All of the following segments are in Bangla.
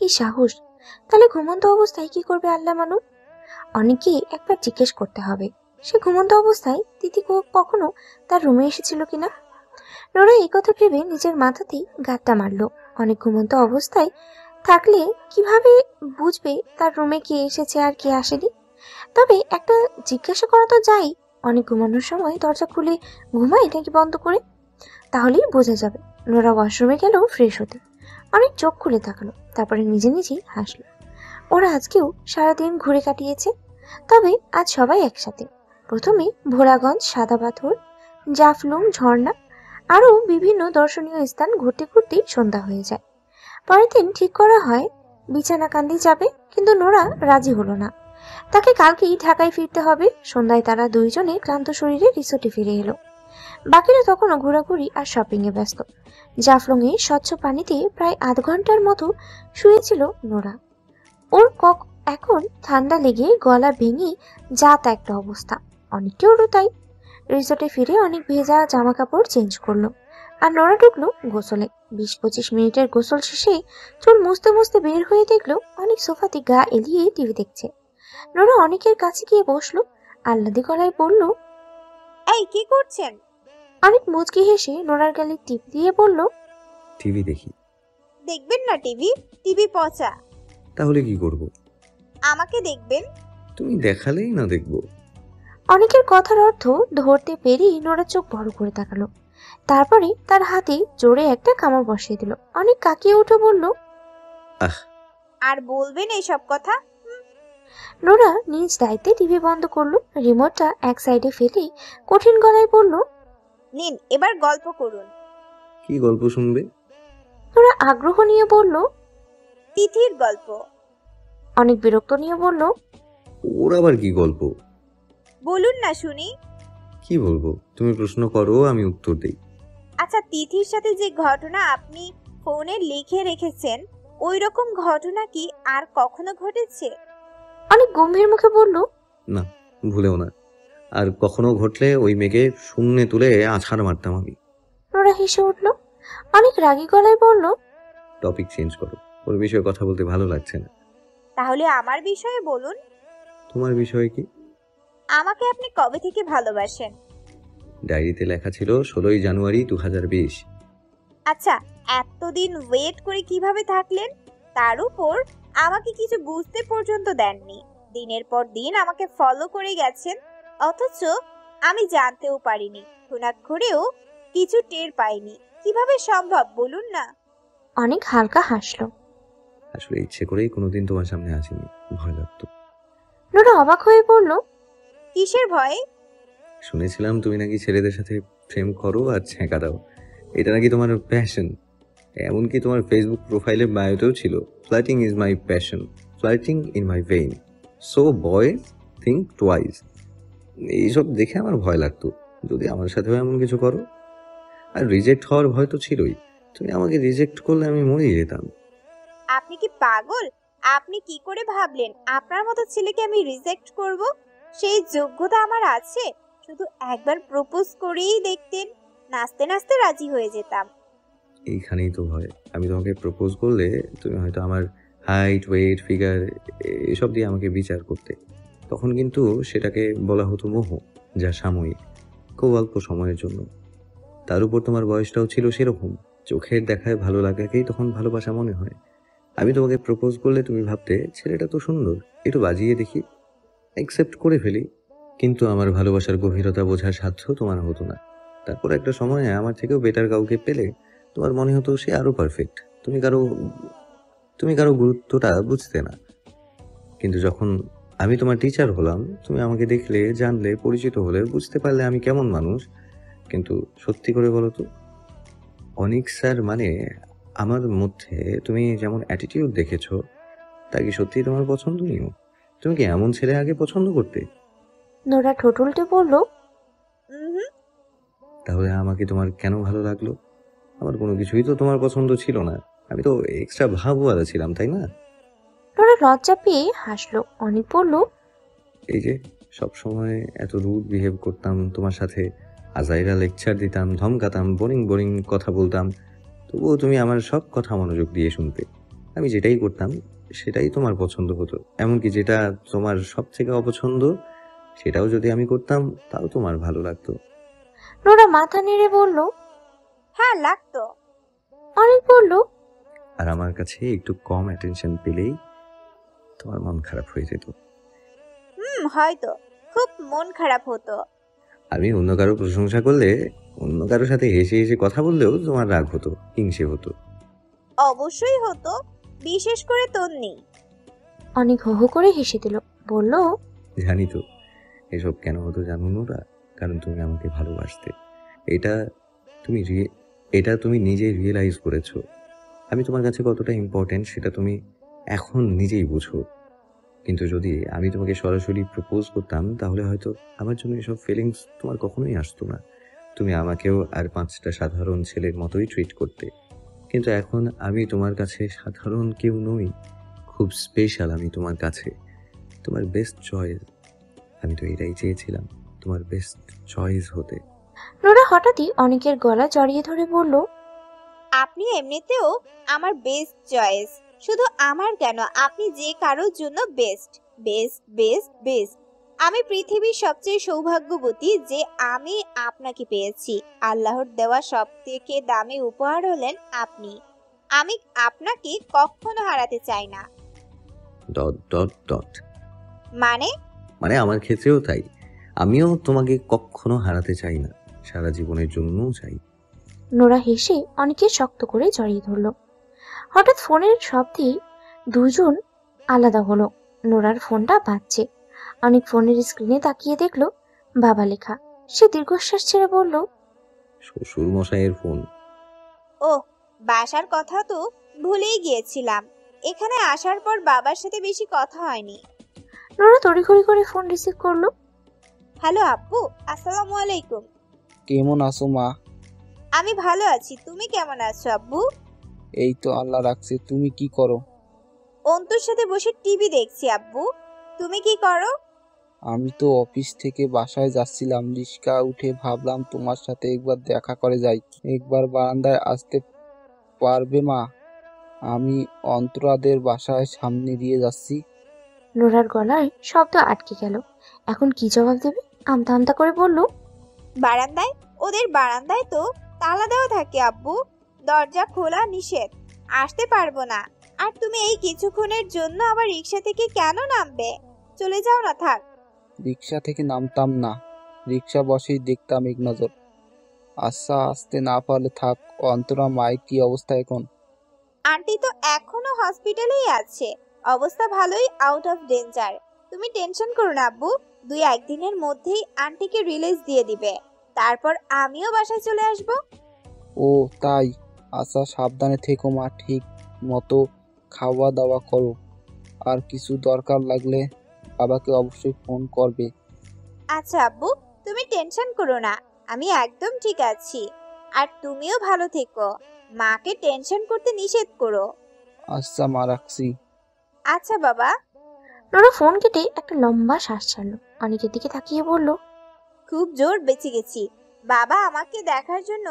কি সাহস! তাহলে ঘুমন্ত অবস্থায় কি করবে আল্লাহ মালুম। অনেককে একবার জিজ্ঞেস করতে হবে সে ঘুমন্ত অবস্থায় তিথি কখনো তার রুমে এসেছিল কিনা। নোরা এই কথা ভেবে নিজের মাথাতেই গাঁটটা মারলো। অনেক ঘুমন্ত অবস্থায় থাকলে কিভাবে বুঝবে তার রুমে কে এসেছে আর কে আসেনি? তবে একটা জিজ্ঞাসা করা তো যায়, অনেক ঘুমানোর সময় দরজা খুলে ঘুমায় নাকি বন্ধ করে, তাহলেই বোঝা যাবে। নোরা ওয়াশরুমে গেল ফ্রেশ হতে। অনেক চোখ খুলে তাকালো, তারপরে নিজে নিজেই হাসলো। ওরা আজকেও সারাদিন ঘুরে কাটিয়েছে, তবে আজ সবাই একসাথে। প্রথমে ভোলাগঞ্জ, সাদা পাথর, জাফলং, ঝর্ণা আরো বিভিন্ন দর্শনীয় স্থান ঘুরতে ঘুরতেই সন্ধ্যা হয়ে যায়। পরের দিন ঠিক করা হয় বিছানাকান্দি যাবে, কিন্তু নোরা রাজি হলো না। তাকে কালকেই ঢাকায় ফিরতে হবে। সন্ধ্যায় তারা দুইজনে ক্লান্ত শরীরে রিসোর্টে ফিরে এলো। বাকিরা তখনও ঘোরাঘুরি আর শপিং এ ব্যস্ত। জাফলং এ স্বচ্ছ পানিতে প্রায় আধ ঘন্টার মতো শুয়েছিল নোরা। ওর এখন ঠান্ডা লেগে গলা ভেঙে তা একটা অবস্থা। অনেকটা ওরও তাই। রিসোর্টে ফিরে অনেক ভেজা জামা কাপড় চেঞ্জ করলো, আর নোরা ঢুকলো গোসলে। 20-25 মিনিটের গোসল শেষে চুল মুছতে মুছতে বের হয়ে দেখলো অনেক সোফাতে গা এলিয়ে টিভি দেখছে। নোরা অনেকের কাছে গিয়ে বসলো, আহ্লাদে গলায় বলল, এই কি করছেন? অনেক মুচকি হেসে নোরার গালে টিপ দিয়ে বলল, টিভি দেখি। দেখবেন না টিভি? টিভি পচা। তাহলে কি করব? আমাকে দেখবেন। তুমি দেখালেই না দেখবো। অনেকের কথার অর্থ ধরতে পেরেই নোরা চোখ বড় করে তাকালো। তারপরে তার হাতে জোরে একটা কামড় বসিয়ে দিল। অনেক কাকিয়ে উঠে বলল, আহ! আর বলবেন এইসব কথা? নোরা নিজ দায়িত্বে টিভি বন্ধ করলো। রিমোটটা এক সাইডে ফেলে কঠিন গলায় বলল, নিন এবার গল্প করুন। কি গল্প শুনবে? নোরা আগ্রহ নিয়ে বলল, তিথির গল্প। অনেক বিরক্ত নিয়ে বলল, ওর আবার কি গল্প? বলুন না শুনি। কি বলবো? তুমি প্রশ্ন করো, আমি উত্তর দেই। আচ্ছা, তিথির সাথে যে ঘটনা আপনি ফোনে লিখে রেখেছেন, ওই রকম ঘটনা কি আর কখনো ঘটেছে? অনেক গম্ভীর মুখে বলল, না, ভুলেও না। আর কখনো ঘটলে ওই মেয়েকে শূন্যে তুলে আছাড় মারতাম আমি। নোরা হেসে উঠল। অনেক রাগী গলায় বলল, টপিক চেঞ্জ করো, ওর বিষয়ে কথা বলতে ভালো লাগছে না। তাহলে আমার বিষয়ে বলুন। তোমার বিষয় কি? আমাকে আপনি কবে থেকে ভালোবাসেন? ডায়েরিতে লেখা ছিল 16ই জানুয়ারি 2020। আচ্ছা, এতদিন ওয়েট করে কিভাবে থাকলেন? তার উপর আমাকে কিছু বুঝতে পর্যন্ত দেননি। দিনের পর দিন আমাকে ফলো করে গেছেন, অথচ আমি জানতেও পারিনি, ঘুণাক্ষরেও কিছু টের পাইনি। কিভাবে সম্ভব বলুন না? অনেক হালকা হাসলো। আসলে ইচ্ছে করেই কোনোদিন তোমার সামনে আসিনি, ভয় লাগতো। নোরা অবাক হয়ে বলল, কিসের ভয়ে? শুনেছিলাম তুমি নাকি ছেলেদের সাথে প্রেম করো আর ছ্যাঁকা দাও। এটা নাকি তোমার প্যাশন। এমনকি তোমার ফেসবুক প্রোফাইলের বায়োতেও ছিল, flirting is my passion, flirting in my vein, so boy think twice. এইসব দেখে আমার ভয় লাগতো, যদি আমার সাথেও এমন কিছু করো। আর রিজেক্ট হওয়ার ভয় তো ছিলই। তুমি আমাকে রিজেক্ট করলে আমি মরে যেতাম। আপনি কি পাগল? আপনি কি করে ভাবলেন আপনার মতো ছেলেকে আমি রিজেক্ট করব? সেই যোগ্যতা আমার আছে। শুধু একবার প্রপোজ করেই দেখতেন, নাচতে নাচতে রাজি হয়ে যেতাম। এইখানেই তো ভয়। আমি তোমাকে প্রপোজ করলে তুমি হয়তো আমার হাইট, ওয়েট, ফিগার এসব দিয়ে আমাকে বিচার করতে। তখন কিন্তু সেটাকে বলা হতো মোহ, যা সাময়িক, খুব অল্প সময়ের জন্য। তার উপর তোমার বয়সটাও ছিল সেরকম। চোখের দেখায় ভালো লাগাকেই তখন ভালোবাসা মনে হয়। আমি তোমাকে প্রপোজ করলে তুমি ভাবতে ছেলেটা তো সুন্দর, একটু বাজিয়ে দেখি, অ্যাকসেপ্ট করে ফেলি। কিন্তু আমার ভালোবাসার গভীরতা বোঝার সাধ্য তোমার হতো না। তারপর একটা সময়ে আমার থেকেও বেটার কাউকে পেলে তোমার মনে হতো সে আরো পারফেক্ট। তুমি কারো গুরুত্বটা বুঝতে না। কিন্তু যখন আমি তোমার টিচার হলাম, তুমি আমাকে দেখলে, জানলে, পরিচিত হলে, বুঝতে পারলে আমি কেমন মানুষ। কিন্তু সত্যি করে বলো তো, অনিক স্যার মানে আমার মধ্যে তুমি যেমন অ্যাটিটিউড দেখেছো, তা কি সত্যিই তোমার পছন্দনীয়? তুমি কি এমন ছেলে আগে পছন্দ করতে? নোরা ঠোঁট উল্টে বলল, তাহলে আমাকে তোমার কেন ভালো লাগলো? আমার কোনো কিছুই তো তোমার পছন্দ ছিল না। আমি তো এক্সট্রা ভাবওয়ালা ছিলাম, তাই না? নোরা লজ্জা পেয়ে হাসলো। অনেক বলল, এই যে সবসময় এত রুড বিহেভ করতাম তোমার সাথে, আজাইরা লেকচার দিতাম, ধমকাতাম, বোরিং বোরিং কথা বলতাম, তবুও তুমি আমার সব কথা মনোযোগ দিয়ে শুনতে। আমি যেটাই করতাম সেটাই তোমার পছন্দ হতো, এমনকি যেটা তোমার সবথেকে অপছন্দ সেটাও যদি আমি করতাম তাও তোমার ভালো লাগতো। নোরা মাথা নেড়ে বলল। হ্যাঁ লাগতো। অনেক বলল। আর আমার কাছে একটু কম অ্যাটেনশন পেলেই তোমার মন খারাপ হয়ে যেত। হয়তো খুব মন খারাপ হতো। আমি অন্য কারো প্রশংসা করলে, অন্য কারোর সাথে হেসে হেসে কথা বললেও তোমার রাগ হতো, হিংসে হতো। অবশ্যই হতো, বিশেষ করে তন্নি। অনেক হো হো করে হেসে দিল, বলল। জানি তো এসব কেন হতো জানো নোরা, কারণ তুমি আমাকে ভালোবাসতে। এটা তুমি এটা তুমি নিজে রিয়েলাইজ করেছো। আমি তোমার কাছে কতটা ইম্পর্টেন্ট সেটা তুমি এখন নিজেই বুঝো। কিন্তু যদি আমি তোমাকে সরাসরি প্রপোজ করতাম তাহলে হয়তো আমার জন্য এসব ফিলিংস তোমার কখনোই আসতো না। তুমি আমাকেও আর 5টা সাধারণ ছেলের মতোই ট্রিট করতে। কিন্তু এখন আমি তোমার কাছে সাধারণ কেউ নই, খুব স্পেশাল আমি তোমার কাছে, তোমার বেস্ট চয়েস। আমি তো এটাই চেয়েছিলাম, তোমার বেস্ট চয়েস হতে। নোরা হঠাৎই অনেকের গলা জড়িয়ে ধরে বলল। আপনি এমনিতেও আমার বেস্ট চয়েস। শুধু আমার কেন, আপনি যে কারোর জন্য বেস্ট বেস্ট বেস্ট বেস্ট। আমি পৃথিবীর সবচেয়ে সৌভাগ্যবতী যে আমি আপনাকে পেয়েছি। আল্লাহর দেওয়া সব থেকে দামি উপহার হলেন আপনি। আমি আপনাকে কখনো হারাতে চাই না। Dot dot dot. মানে? মানে আমার ক্ষেত্রেও তাই। আমিও তোমাকে কখনো হারাতে চাই না, সারা জীবনের জন্যও চাই। নোরা হেসে অনেকে শক্ত করে জড়িয়ে ধরল। হঠাৎ ফোনের শব্দে দুজন আলাদা হলো। নোরার ফোনটা বাজছে। অনেক ফোনের স্ক্রিনে তাকিয়ে দেখলো বাবা লেখা। সে দীর্ঘশ্বাস ছেড়ে বলল। শ্বশুর মশাইয়ের ফোন। ও, বাসার কথা তো ভুলেই গিয়েছিলাম। এখানে আসার পর বাবার সাথে বেশি কথা হয়নি। নোরা তড়িঘড়ি করে ফোন রিসিভ করলো। হ্যালো আব্বু, আসসালামু আলাইকুম। কেমন আছো মা? আমি ভালো আছি, তুমি কেমন আছো আব্বু? এই তো আল্লাহ রাখছে। তুমি কি করো? অন্তুর সাথে বসে টিভি দেখছি আব্বু। তুমি কি করো? আমি তো অফিস থেকে বাসায় যাচ্ছিলাম, রিক্সা উঠে ভাবলাম তোমার সাথে একবার দেখা করে যাই। একবার বারান্দায় আসতে পারবে মা? আমি অন্তরাদের বাসায় সামনে দিয়ে যাচ্ছি। নোরার গলায় শব্দ আটকে গেল। এখন কি জবাব দেবে? আমতা আমতা করে বলল। বারান্দায়? ওদের বারান্দায় তো তালা দেওয়া থাকে আব্বু। দরজা খোলা নিষেধ, আসতে পারবো না। আর তুমি এই কিছুক্ষণের জন্য আবার রিক্সা থেকে কেন নামবে? চলে যাও না, থাক। রিক্সা থেকে নামতাম না, রিক্সা বসেই দেখতাম এক নজর। আচ্ছা, আসতে না পারলে থাক। অন্তরা মায়ের কি অবস্থা এখন? আন্টি তো এখনো হসপিটালেই আছে, অবস্থা ভালোই, আউট অফ ডেঞ্জার। তুমি টেনশন করো না আব্বু, 2-1 দিনের মধ্যেই আন্টিকে রিলিজ দিয়ে দিবে। তারপর আমিও বাসায় চলে আসব। ও তাই? আচ্ছা, সাবধানে থেকো মা, ঠিক মতো খাওয়া দাওয়া করো। আর কিছু দরকার লাগলে বাবাকে অবশ্যই ফোন করবে। আচ্ছা আব্বু, তুমি টেনশন করো না, আমি একদম ঠিক আছি। আর তুমিও ভালো থেকো, মাকে টেনশন করতে নিষেধ করো। আচ্ছা মা, রাখছি। আচ্ছা বাবা। নোরা ফোন কেটে একটা লম্বা শ্বাস ছাড়লো। অনেকের দিকে তাকিয়ে বলল। খুব জোর বেঁচে গেছি। বাবা আমাকে দেখার জন্য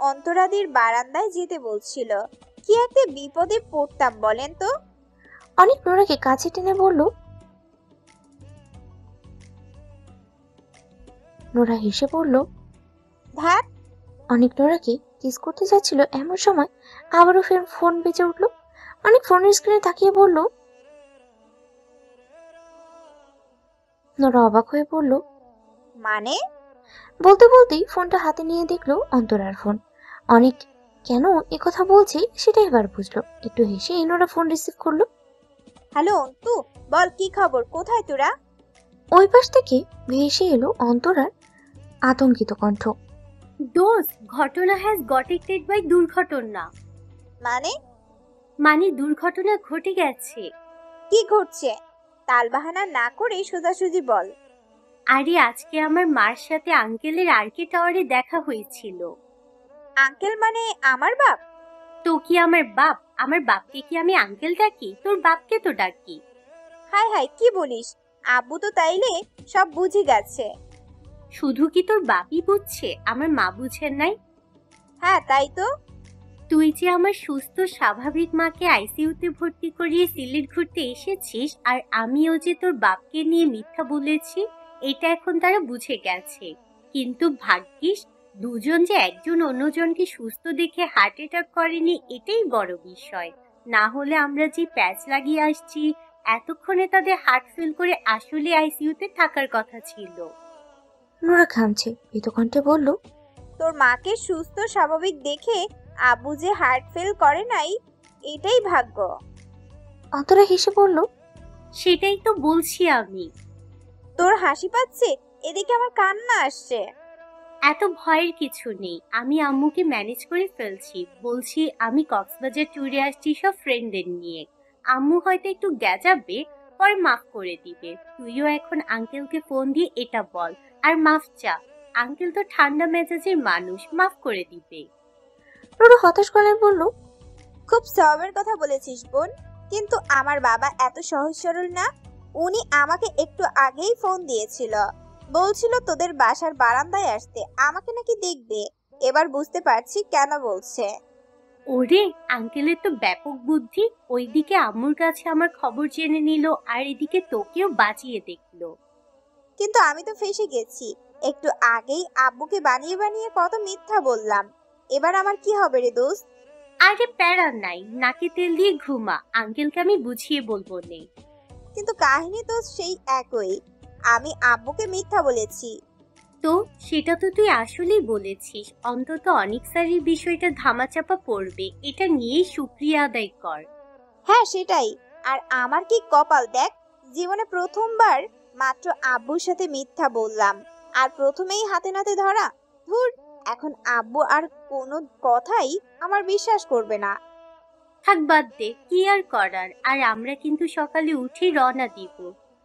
অন্তরাদির বারান্দায় যেতে বলছিল। কি একটা বিপদে পড়তাম বলেন তো। অনেক নোরাকে কাছে টেনে বলল। নোরা হেসে বলল। ধ্যাত। অনেক নোরাকে কিস করতে যাচ্ছিল, এমন সময় আবারও ফের ফোন বেজে উঠলো। অনেক ফোনের স্ক্রিনে তাকিয়ে বলল। নোরা অবাক হয়ে বলল। মানে? বলতে বলতেই ফোনটা হাতে নিয়ে দেখলো অন্তরার ফোন। অনেক কেন কথা বলছে সেটা এবার বুঝলো। একটু হেসে নোরা ফোন রিসিভ করলো। হ্যালো অন্তু, বল কি খবর, কোথায় তোরা? ওই পাশ থেকে ভেসে এলো অন্তরার আতঙ্কিত কণ্ঠ। দোস্ত, ঘটনা হ্যাজ গট ইটেড বাই দুর্ঘটনা। মানে? মানে দুর্ঘটনা ঘটে গেছে। কি ঘটছে? তালবাহানা না করে সোজাসুজি বল। আরে আজকে আমার মার সাথে আঙ্কেলের আরকে টাওয়ারে দেখা হয়েছিল। আঙ্কেল মানে আমার বাপ? তো কি আমার বাপ? আমার বাপকে কি আমি আঙ্কেল ডাকি? তোর বাপকে তো ডাকি। হাই হাই, কি বলিস? আব্বু তো তাইলে সব বুঝে গেছে। শুধু কি তোর বাপই বুঝছে, আমার মা বুঝেন নাই? হ্যাঁ তাই তো। তুই যে আমার সুস্থ স্বাভাবিক মাকে আইসিইউতে ভর্তি করিয়ে সিলেট ঘুরতে এসেছিস, আর আমিও যে তোর বাপকে নিয়ে মিথ্যা বলেছি, এটা এখন তারা বুঝে গেছে। কিন্তু ভাগ্যিস দুজন যে একজন অন্যজনকে সুস্থ দেখে হার্ট অ্যাটাক করেনি, এটাই বড় বিষয়। না হলে আমরা যে প্যাচ লাগিয়ে আসছি, এতক্ষণে তাদের হার্ট ফেল করে আসলে আইসিইউতে থাকার কথা ছিল। নোরা ঘামছে, ভীতকণ্ঠে বলল, তোর মাকে সুস্থ স্বাভাবিক দেখে আব্বু যে হার্ট ফেল করে নাই, এটাই ভাগ্য। অন্তরা হেসে বলল, সেটাই তো বলছি আমি। তোর হাসি পাচ্ছে, এদিকে আমার কান্না আসছে। এত ভয়ের কিছু নেই, আমি আম্মুকে ম্যানেজ করে ফেলছি। বলছি আমি কক্সবাজার ট্যুরে আসছি সব ফ্রেন্ডদের নিয়ে। আম্মু হয়তো একটু গ্যাজাবে, পরে মাফ করে দিবে। তুইও এখন আঙ্কেলকে ফোন দিয়ে এটা বল, আর মাফ চা। আঙ্কেল তো ঠান্ডা মেজাজের মানুষ, মাফ করে দিবে। নোরা হতাশ গলায় বলল, খুব সবের কথা বলেছিস বোন, কিন্তু আমার বাবা এত সহজ সরল না। উনি আমাকে একটু আগেই ফোন দিয়েছিল, বলছিল তোদের বাসার বারান্দায় আসতে, আমাকে নাকি দেখবে। এবার বুঝতে পারছি কেন বলছে। ওরে, আঙ্কেলের তো ব্যাপক বুদ্ধি। ওইদিকে আম্মুর কাছে আমার খবর জেনে নিল, আর এদিকে তোকেও বাঁচিয়ে দেখলো। কিন্তু আমি তো ফেঁসে গেছি। একটু আগেই আব্বুকে বানিয়ে বানিয়ে কত মিথ্যা বললাম। এবার আমার কি হবে রে দোস্ত? আরে প্যারা নাই, নাকে তেল দিয়ে ঘুমা, আঙ্কেলকে আমি বুঝিয়ে বলবো নে। কিন্তু কাহিনী তো সেই একই। আমি আব্বুকে মিথ্যা বলেছি। তো সেটা তো তুই আসলেই বলেছিস। অন্তত অনেক স্যারের বিষয়টা ধামাচাপা পড়বে, এটা নিয়েই শুক্রিয়া আদায় কর। হ্যাঁ সেটাই। আর আমার কি কপাল দেখ, জীবনে প্রথমবার মাত্র আব্বুর সাথে মিথ্যা বললাম, আর প্রথমেই হাতে নাতে ধরা। ধুর, এখন আব্বু আর কোনো কথাই আমার বিশ্বাস করবে না। থাক, বাদ দে, কি আর করার। আর আমরা কিন্তু সকালে উঠে রওনা দিব।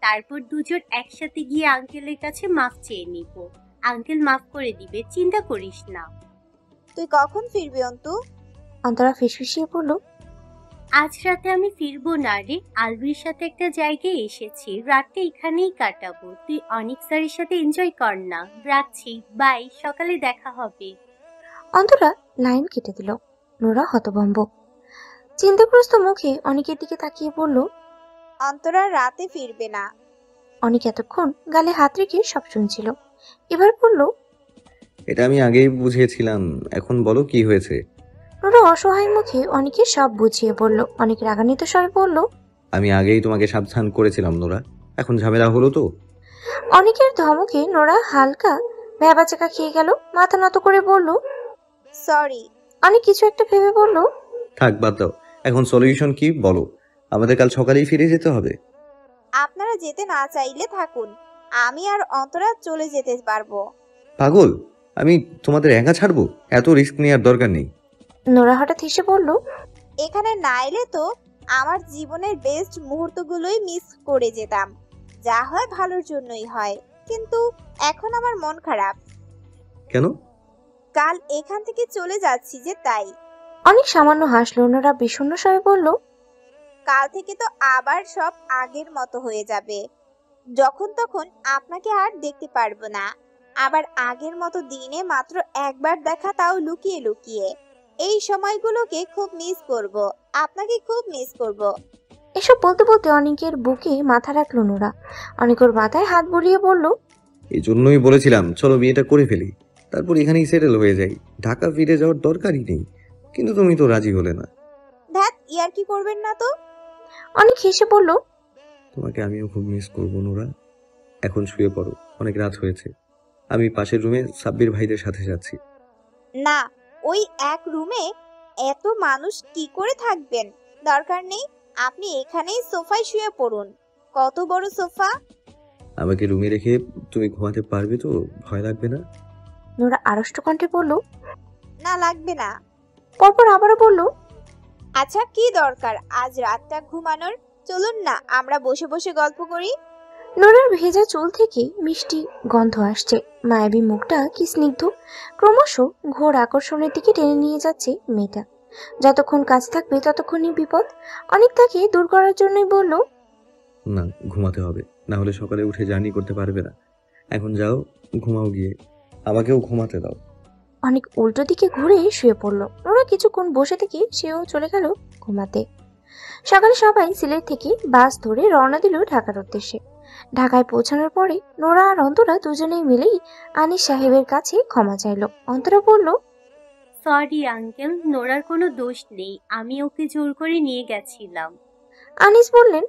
তারপর দুজন একসাথে গিয়ে আঙ্কেলের কাছে মাফ চেয়ে নিব। আঙ্কেল মাফ করে দিবে, চিন্তা করিস না। তুই কখন ফিরবি অন্তু? অন্তরা ফিসফিসিয়ে বলল, আজ রাতে আমি ফিরবো না রে, আলভির সাথে একটা জায়গায় এসেছি, রাতটা এখানেই কাটাবো। তুই অনেক স্যারের সাথে এনজয় কর না। রাখছি, বাই, সকালে দেখা হবে। অন্তরা লাইন কেটে দিল। নোরা হতভম্ব, চিন্তাগ্রস্ত মুখে অনেকের দিকে তাকিয়ে বলল, অন্তরা রাতে ফিরবে না। অনেক এতক্ষণ গালে হাত রেখে সব শুনছিল, এবার বলল, এটা আমি আগেই বুঝিয়েছিলাম, এখন বলো কি হয়েছে। নোরা অসহায় মুখে অনেকে সব বুঝিয়ে বলল। অনেক রাগান্বিত স্বরে বলল, আমি আগেই তোমাকে সাবধান করেছিলাম নোরা, এখন ঝামেলা হলো তো। অনেকের ধমকে নোরা হালকা ভ্যাবাচাকা খেয়ে গেল, মাথা নত করে বলল, সরি। অনেক কিছু একটা ভেবে বলল, থাক, বাদ দাও। এখন সলিউশন কি বলো? আমাদের কাল সকালেই ফিরে যেতে হবে। আপনারা যেতে না চাইলে থাকুন, আমি আর অন্তরা চলে যেতে পারবো। পাগল, আমি তোমাদের একা ছাড়বো? এত রিস্ক নেওয়ার দরকার নেই। নোরা হঠাৎ হেসে বলল, এখানে না এলে তো আমার জীবনের বেস্ট মুহূর্তগুলোই মিস করে যেতাম। যা হয় ভালোর জন্যই হয়, কিন্তু এখন আমার মন খারাপ। কেন? কাল এখান থেকে চলে যাচ্ছি যে, তাই। অনেক সামান্য হাসলো। নোরা বিষণ্ণ স্বরে বলল, কাল থেকে তো আবার সব আগের মতো হয়ে যাবে। যখন তখন আপনাকে আর দেখতে পারবো না। আবার আগের মতো দিনে মাত্র একবার দেখা, তাও লুকিয়ে লুকিয়ে। এই সময়গুলোকে খুব মিস করব, আপনাকে খুব মিস করব। এসব বলতে বলতে অনেকের বুকে মাথা রাখলো নোরা। অনেক ওর মাথায় হাত বুলিয়ে বলল, এই জন্যই বলেছিলাম চলো বিয়েটা করে ফেলি, তারপর এখানেই সেটেল হয়ে যাই, ঢাকা ফিরে যাওয়ার দরকারই নেই। কিন্তু তুমি তো রাজি হলে না। ধ্যাত, ইয়ার কি করবেন না তো। অনেক হেসে বলল, তোমাকে আমিও খুব মিস করবো নোরা। এখন শুয়ে পড়ো, অনেক রাত হয়েছে। আমি পাশের রুমে সাব্বির ভাইদের সাথে যাচ্ছি। না, ওই এক রুমে এত মানুষ কি করে থাকবেন? দরকার নেই, আপনি এখানেই সোফায় শুয়ে পড়ুন। কত বড় সোফা! আমাকে রুমে রেখে তুমি ঘুমাতে পারবে তো? ভয় লাগবে না? নোরা আড়ষ্ট কণ্ঠে বলল। না, লাগবে না। পরপর আবারও বলল, আচ্ছা, কি দরকার আজ রাতটা ঘুমানোর? চলুন না, আমরা বসে বসে গল্প করি। নোরার ভেজা চুল থেকে মিষ্টি গন্ধ আসছে, মায়াবী মুখটা কি স্নিগ্ধ। ক্রমশ ঘোর আকর্ষণের দিকে টেনে নিয়ে যাচ্ছে মেয়েটা। যতক্ষণ কাজ থাকবে ততক্ষণই বিপদ। অনেক তাকে দূর করার জন্যই বলল, না, ঘুমাতে হবে, না হলে সকালে উঠে জার্নি করতে পারবে না। এখন যাও, ঘুমাও গিয়ে। আমাকেও ঘুমাতে দাও। অনেক উল্টো দিকে ঘুরে শুয়ে পড়ল। নোরা কিছুক্ষণ বসে থেকে সেও চলে গেল ঘুমাতে। সকালে সবাই সিলেট থেকে বাস ধরে রওনা দিল ঢাকার উদ্দেশ্যে। ঢাকায় পৌঁছানোর পরে নোরা আর অন্তরা দুজনেই মিলেই আনিস সাহেবের কাছে ক্ষমা চাইল। অন্তরা বলল, সরি আঙ্কেল, নোরার কোনো দোষ নেই, আমি ওকে জোর করে নিয়ে গেছিলাম। আনিস বললেন,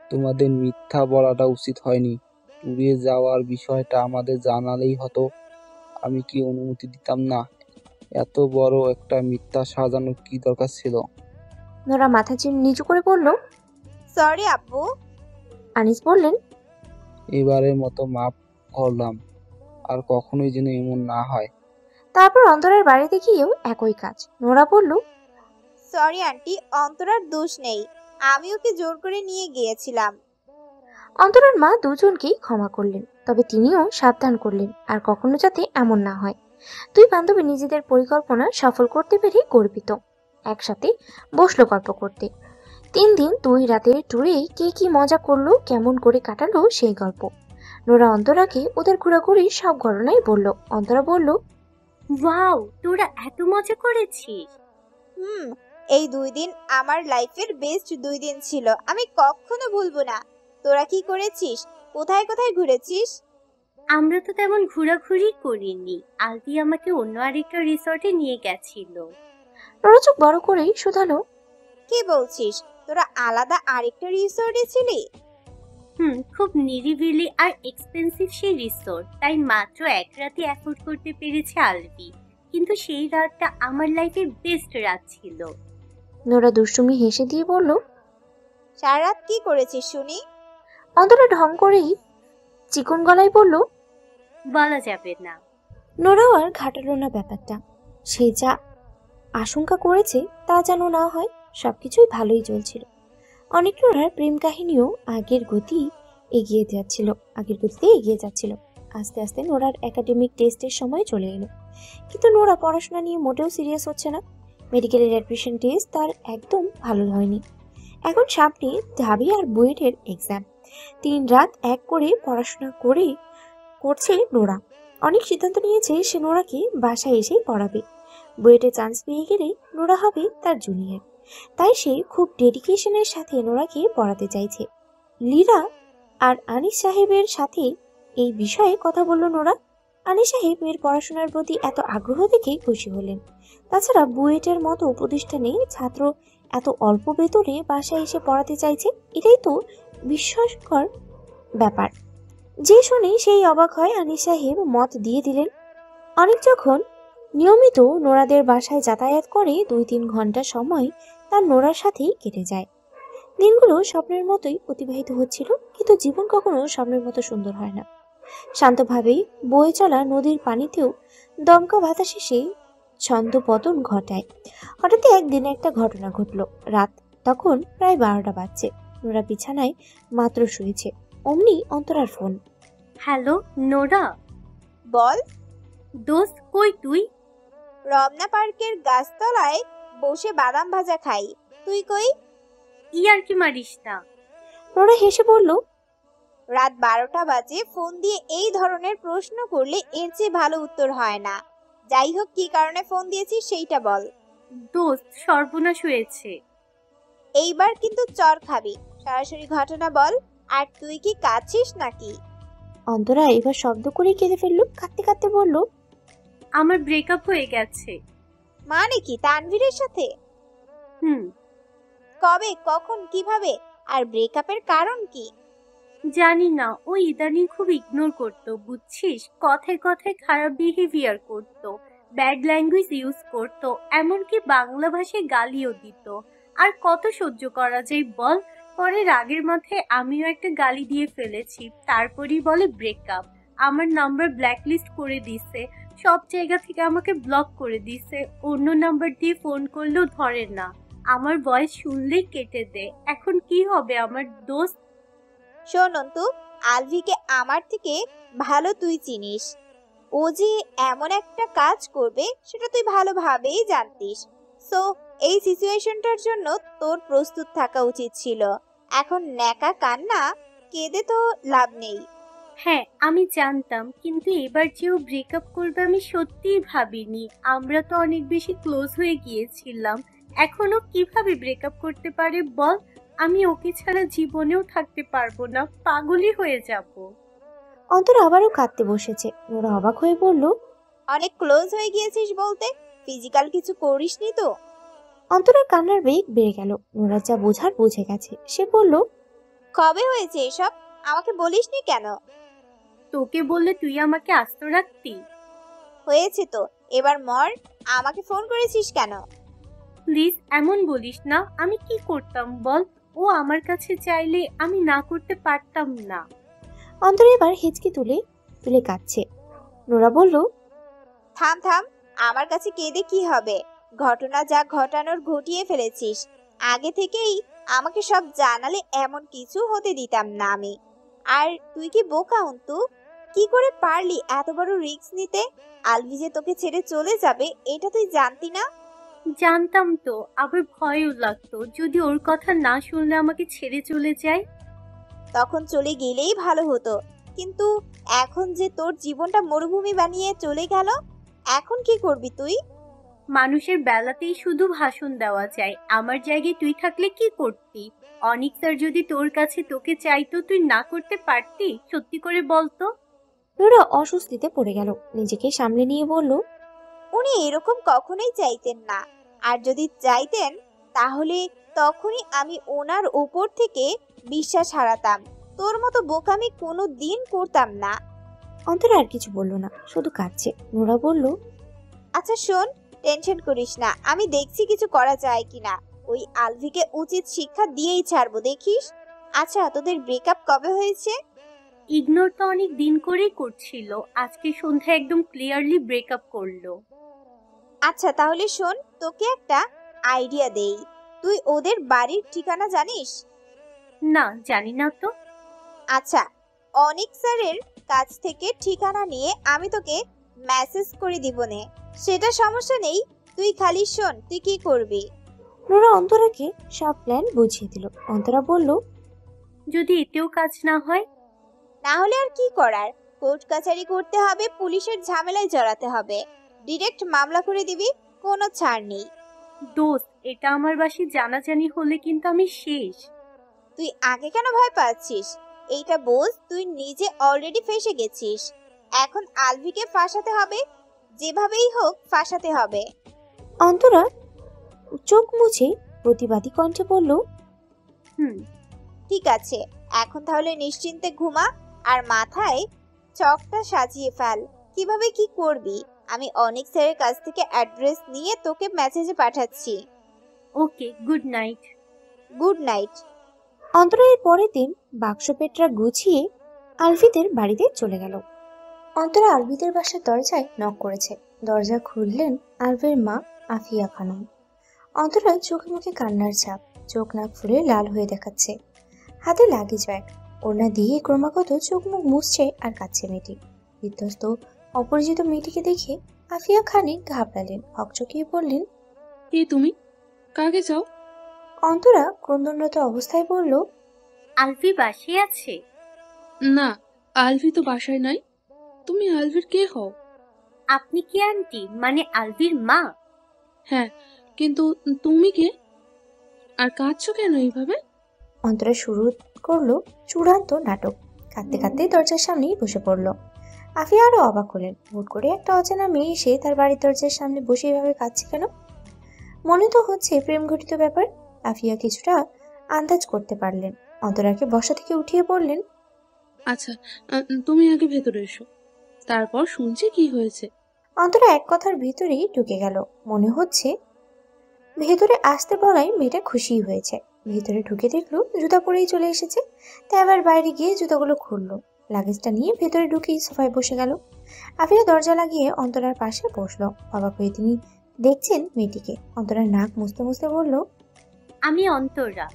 তোমাদের মিথ্যা বলাটা উচিত হয়নি। ট্যুরে যাওয়ার বিষয়টা আমাদের জানালেই হতো। আমি কি অনুমতি দিতাম না? এত বড় একটা মিথ্যা সাজানোর কি দরকার ছিল? নোরা মাথা নিচু করে বলল। সরি আব্বু। আনিস বললেন, এবারের মতো মাফ করলাম, আর কখনোই যেন এমন না হয়। তারপর অন্তরার বাড়িতে গিয়েও একই কাজ। নোরা বলল, সরি আন্টি, অন্তরার দোষ নেই, আমি ওকে জোর করে নিয়ে গিয়েছিলাম। অন্তরার মা দুজনকেই ক্ষমা করলেন, তবে তিনিও সাবধান করলেন আর কখনো যাতে এমন না হয়। দুই বান্ধবী নিজেদের পরিকল্পনা সফল করতে পেরে গর্বিত। একসাথে বসলো গল্প করতে। 3 দিন 2 রাতের ট্যুরে কে কি মজা করলো, কেমন করে কাটালো সেই গল্প। নোরা অন্তরাকে ওদের ঘোরাঘুরি সব ঘটনাই বলল। অন্তরা বলল, ওয়াও, তোরা এত মজা করেছিস। হুম, এই 2 দিন আমার লাইফের বেস্ট 2 দিন ছিল, আমি কখনো ভুলবো না। তোরা কি করেছিস? কোথায় কোথায় ঘুরেছিস? আমরা তো তেমন ঘোরাঘুরি করিনি, আলতি আমাকে অন্য আরেকটা রিসর্টে নিয়ে গেছিল। নোরা চোখ বড় করেই শুধালো, কি বলছিস? তোরা আলাদা আরেকটা রিসোর্টে ছিলি? খুব নিরিবিলি আর এক্সপেন্সিভ সেই রিসোর্ট, তাই মাত্র এক রাতে অ্যাফোর্ড করতে পেরেছে আলবি, কিন্তু সেই রাতটা আমার লাইফের বেস্ট রাত ছিল। নোরা দুষ্টুমি হেসে দিয়ে বলল। সারা রাত কি করেছিস শুনি? অন্তরা ঢং করেই চিকন গলায় বলল। বলা যাবে না। নোরাও আর ঘাটালো না ব্যাপারটা। সে যা আশঙ্কা করেছে তা যেন না হয়। সবকিছুই ভালোই চলছিল। অনেক নোরার প্রেম কাহিনীও আগের গতিতে এগিয়ে যাচ্ছিল। আস্তে আস্তে নোরার একাডেমিক টেস্টের সময় চলে এলো, কিন্তু নোরা পড়াশোনা নিয়ে মোটেও সিরিয়াস হচ্ছে না। মেডিকেলের অ্যাডমিশন টেস্ট তার একদম ভালো হয়নি। এখন সামনে ঢাবি আর বুয়েটের এক্সাম। 3 রাত এক করে পড়াশোনা করছে নোরা। অনেক সিদ্ধান্ত নিয়েছে সে নোরাকে বাসায় এসেই পড়াবে। বুয়েটে চান্স পেয়ে গেলে নোরা হবে তার জুনিয়র। তাই সে খুব ডেডিকেশনের সাথে নোরাকে পড়াতে চাইছে। লীরা আর আনিস সাহেবের সাথে এই বিষয়ে কথা বলল নোরা। আনিস সাহেব মেয়ের পড়াশোনার প্রতি এত আগ্রহ দেখে খুশি হলেন। তাছাড়া বুয়েটের মতো প্রতিষ্ঠানে ছাত্র এত অল্প বেতনে বাসায় এসে পড়াতে চাইছে, এটাই তো বিস্ময়কর ব্যাপার। যে শুনে সেই অবাক হয়। আনিস সাহেব মত দিয়ে দিলেন। অনেক যখন নিয়মিত নোরাদের বাসায় যাতায়াত করে 2-3 ঘন্টা সময় তার নোরার সাথেই কেটে যায়। দিনগুলো স্বপ্নের মতোই অতিবাহিত হচ্ছিল, কিন্তু জীবন কখনো স্বপ্নের মতো সুন্দর হয় না। শান্তভাবেই বয়ে চলা নদীর পানিতেও দমকা বাতাস এসে ছন্দপতন ঘটায়। হঠাৎ একদিন একটা ঘটনা ঘটলো। রাত তখন প্রায় 12টা বাজছে। নোরা বিছানায় মাত্র শুয়েছে, অমনি অন্তরার ফোন। Hello Nora. বল। দোস্ত কই তুই? রমনা পার্কের গাছতলায় বসে বাদাম ভাজা খাই। তুই কই? ইয়ার কি মারিস না। নোরা হেসে বলল, রাত 12টা বাজে ফোন দিয়ে এই ধরনের প্রশ্ন করলে এর চেয়ে ভালো উত্তর হয় না। যাই হোক, কি কারণে ফোন দিয়েছিস সেইটা বল। দোস্ত সর্বনাশ হয়েছে। এইবার কিন্তু চর খাবি। সরাসরি ঘটনা বল। আর তুই কি কাঁদছিস নাকি? অন্তরা এবার শব্দ করে কেঁদে ফেললো। কাঁদতে কাঁদতে বলল, আমার ব্রেকআপ হয়ে গেছে। মানে কি, তানভীরের সাথে? হুম। কবে, কখন, কিভাবে? আর ব্রেকআপের কারণ কি? জানি না, ও ইদানিং খুব ইগনোর করতো, বুঝছিস, কথায় কথায় খারাপ বিহেভিয়ার করতো, ব্যাড ল্যাঙ্গুয়েজ ইউজ করতো, এমনকি বাংলা ভাষায় গালিও দিত। আর কত সহ্য করা যায় বল? পরে রাগের মাথায় আমিও একটা গালি দিয়ে ফেলেছি, তারপরই বলে ব্রেকআপ। আমার নাম্বার ব্ল্যাকলিস্ট করে দিছে, সব জায়গা থেকে আমাকে ব্লক করে দিছে, অন্য নাম্বার দিয়ে ফোন করলেও ধরে না, আমার ভয়েস শুনলেই কেটে দেয়। এখন কি হবে আমার দোস্ত? শোন অন্তু, আলভিকে আমার থেকে ভালো তুই চিনিস। ও যে এমন একটা কাজ করবে সেটা তুই ভালোভাবেই জানতিস। সো এই সিচুয়েশনটার জন্য তোর প্রস্তুত থাকা উচিত ছিল। এখন ন্যাকা কান্না কেঁদে তো লাভ নেই। হ্যাঁ আমি জানতাম, কিন্তু এবার যে ও ব্রেকআপ করবে আমি সত্যিই ভাবিনি। আমরা তো অনেক বেশি ক্লোজ হয়ে গিয়েছিলাম। এখনো কিভাবে ব্রেকআপ করতে পারে বল? আমি ওকে ছাড়া জীবনেও থাকতে পারবো না, পাগলই হয়ে যাব। অন্তরা আবারও কাঁদতে বসেছে। নোরা অবাক হয়ে বলল, অনেক ক্লোজ হয়ে গিয়েছিস বলতে? ফিজিক্যাল কিছু করিসনি তো? অন্তরার কান্নার বেগ বেড়ে গেল। নোরা যা বোঝার বুঝে গেছে। সে বলল, কবে হয়েছে এসব? আমাকে বলিসনি কেন? তোকে বললে তুই আমাকে আস্ত রাখতি? হয়েছে তো, এবার মর। আমাকে ফোন করেছিস কেন? প্লিজ এমন বলিস না। আমি কি করতাম বল? ও আমার কাছে চাইলে আমি না করতে পারতাম না। অন্তরা এবার হেঁচকি তুলে তুলে কাঁদছে। নোরা বলল, থাম থাম, আমার কাছে কেঁদে কি হবে? ঘটনা যা ঘটানোর ঘটিয়ে ফেলেছিস। আগে থেকেই আমাকে সব জানালে এমন কিছু হতে দিতাম না আমি। আর তুই কি বোকা অন্তু? কি করে পারলি এত বড় রিস্ক নিতে? আলভি যে তোকে ছেড়ে চলে যাবে এটা তুই জানতি না? জানতাম তো, আবার ভয়ও লাগতো যদি ওর কথা না শুনলে আমাকে ছেড়ে চলে যায়। তখন চলে গেলেই ভালো হতো, কিন্তু এখন যে তোর জীবনটা মরুভূমি বানিয়ে চলে গেল, এখন কি করবি তুই? মানুষের বেলাতেই শুধু ভাষণ দেওয়া যায়। আমার জায়গায় তুই থাকলে কি করতি? অনিক স্যার যদি তোর কাছে তোকে চাইতো, তুই না করতে পারতি? সত্যি করে বলতো। নোরা অস্বস্তিতে পড়ে গেল। নিজেকে সামলে নিয়ে বলল, উনি এরকম কখনোই চাইতেন না। আর যদি চাইতেন তাহলে তখনই আমি ওনার উপর থেকে বিশ্বাস হারাতাম। তোর মতো বোকামি কোনো দিন করতাম না। অন্তরা আর কিছু বলল না, শুধু কাঁদছে। নোরা বলল, আচ্ছা শোন, টেনশন করিস না, আমি দেখছি কিছু করা যায় কিনা। ওই আলভিকে উচিত শিক্ষা দিয়েই ছাড়বো, দেখিস। আচ্ছা তোদের ব্রেকআপ কবে হয়েছে? ইগনোর তো অনেক দিন করেই করছিল, আজকে সন্ধ্যায় একদম ক্লিয়ারলি ব্রেকআপ করলো। আচ্ছা তাহলে শোন, তোকে একটা আইডিয়া দেই। তুই ওদের বাড়ির ঠিকানা জানিস? না, জানি না তো। আচ্ছা, অনিক স্যারের কাছ থেকে ঠিকানা নিয়ে আমি তোকে মেসেজ করে দিব নে, সেটা সমস্যা নেই। তুই খালি শোন তুই কি করবি। নোরা অন্তরাকে সব প্ল্যান বুঝিয়ে দিল। অন্তরা বলল, যদি এতেও কাজ না হয়? না হলে আর কি করার, কোর্ট কাছারি করতে হবে, পুলিশের ঝামেলায় জড়াতে হবে, ডিরেক্ট মামলা করে দিবি, কোনো ছাড় নেই। দোস্ত, এটা আমার বাসি জানাজানি হলে কিন্তু আমি শেষ। তুই আগে কেন ভয় পাচ্ছিস? এইটা বোঝ, তুই নিজে অলরেডি ফেঁসে গেছিস। এখন আলভিকে ফাঁসাতে হবে, যেভাবেই হোক ফাঁসাতে হবে। অন্তরা চোখ মুছে প্রতিবাদী কণ্ঠে বলল, হুম। ঠিক আছে, এখন তাহলে নিশ্চিন্তে ঘুমা, আর মাথায় চকটা সাজিয়ে ফেল। কিভাবে কি করবি আমি অনিক স্যারের কাছ থেকে অ্যাড্রেস নিয়ে তোকে মেসেজে পাঠাচ্ছি। Okay, good night. Good night. Antara এর পরের দিন বাক্স পেটরা গুছিয়ে আলভিদের বাড়িতে চলে গেল। অন্তরা আলভিদের বাসার দরজায় নক করেছে। দরজা খুললেন আলভির মা আফিয়া খানম। অন্তরা চোখে মুখে কান্নার ছাপ, চোখ নাক ফুলে লাল হয়ে দেখাচ্ছে। হাতে লাগেজ ব্যাগ, ওড়না দিয়ে ক্রমাগত চোখ মুখ মুছছে আর কাঁদছে মেয়েটি। বিধ্বস্ত অপরিচিত মেয়েটিকে দেখে আফিয়া খানিক ঘাবড়ালেন, হকচকিয়ে বললেন, কে তুমি? কাকে চাও? অন্তরা ক্রন্দনরত অবস্থায় বলল, আলফি বাসে আছে? না, আলভি তো বাসায় নাই। তুমি আলভির কে হও? আপনি কি আন্টি, মানে আলভির মা? হ্যাঁ, কিন্তু তুমি কে? আর কাঁদছো কেন এইভাবে? অন্তরা শুরু করলো চূড়ান্ত নাটক। কাঁদতে কাঁদতে দরজার সামনেই বসে পড়লো। আফিয়া আরো অবাক হলেন, হুট করে একটা অচেনা মেয়ে এসে তার বাড়ির দরজার সামনে বসে এভাবে কাঁদছে কেন? মনে তো হচ্ছে প্রেম ঘটিত ব্যাপার। আফিয়া কিছুটা আন্দাজ করতে পারলেন। অন্তরাকে বসা থেকে উঠিয়ে বললেন, আচ্ছা, তুমি আগে ভেতরে এসো, তারপর শুনছি কি হয়েছে। অন্তরা এক কথার ভিতরেই ঢুকে গেল। মনে হচ্ছে ভেতরে আসতে বলায় মেয়েটা খুশি হয়েছে। ভেতরে ঢুকে দেখলো জুতা পরেই চলে এসেছে। তাই আবার বাইরে গিয়ে জুতাগুলো খুললো। লাগেজটা নিয়ে ভেতরে ঢুকেই সোফায় বসে গেল। আফিয়া দরজা লাগিয়ে অন্তরার পাশে বসলো। অবাক হয়ে তিনি দেখছেন মেয়েটিকে। অন্তরার নাক মুছতে মুছতে বলল, আমি অন্তরা।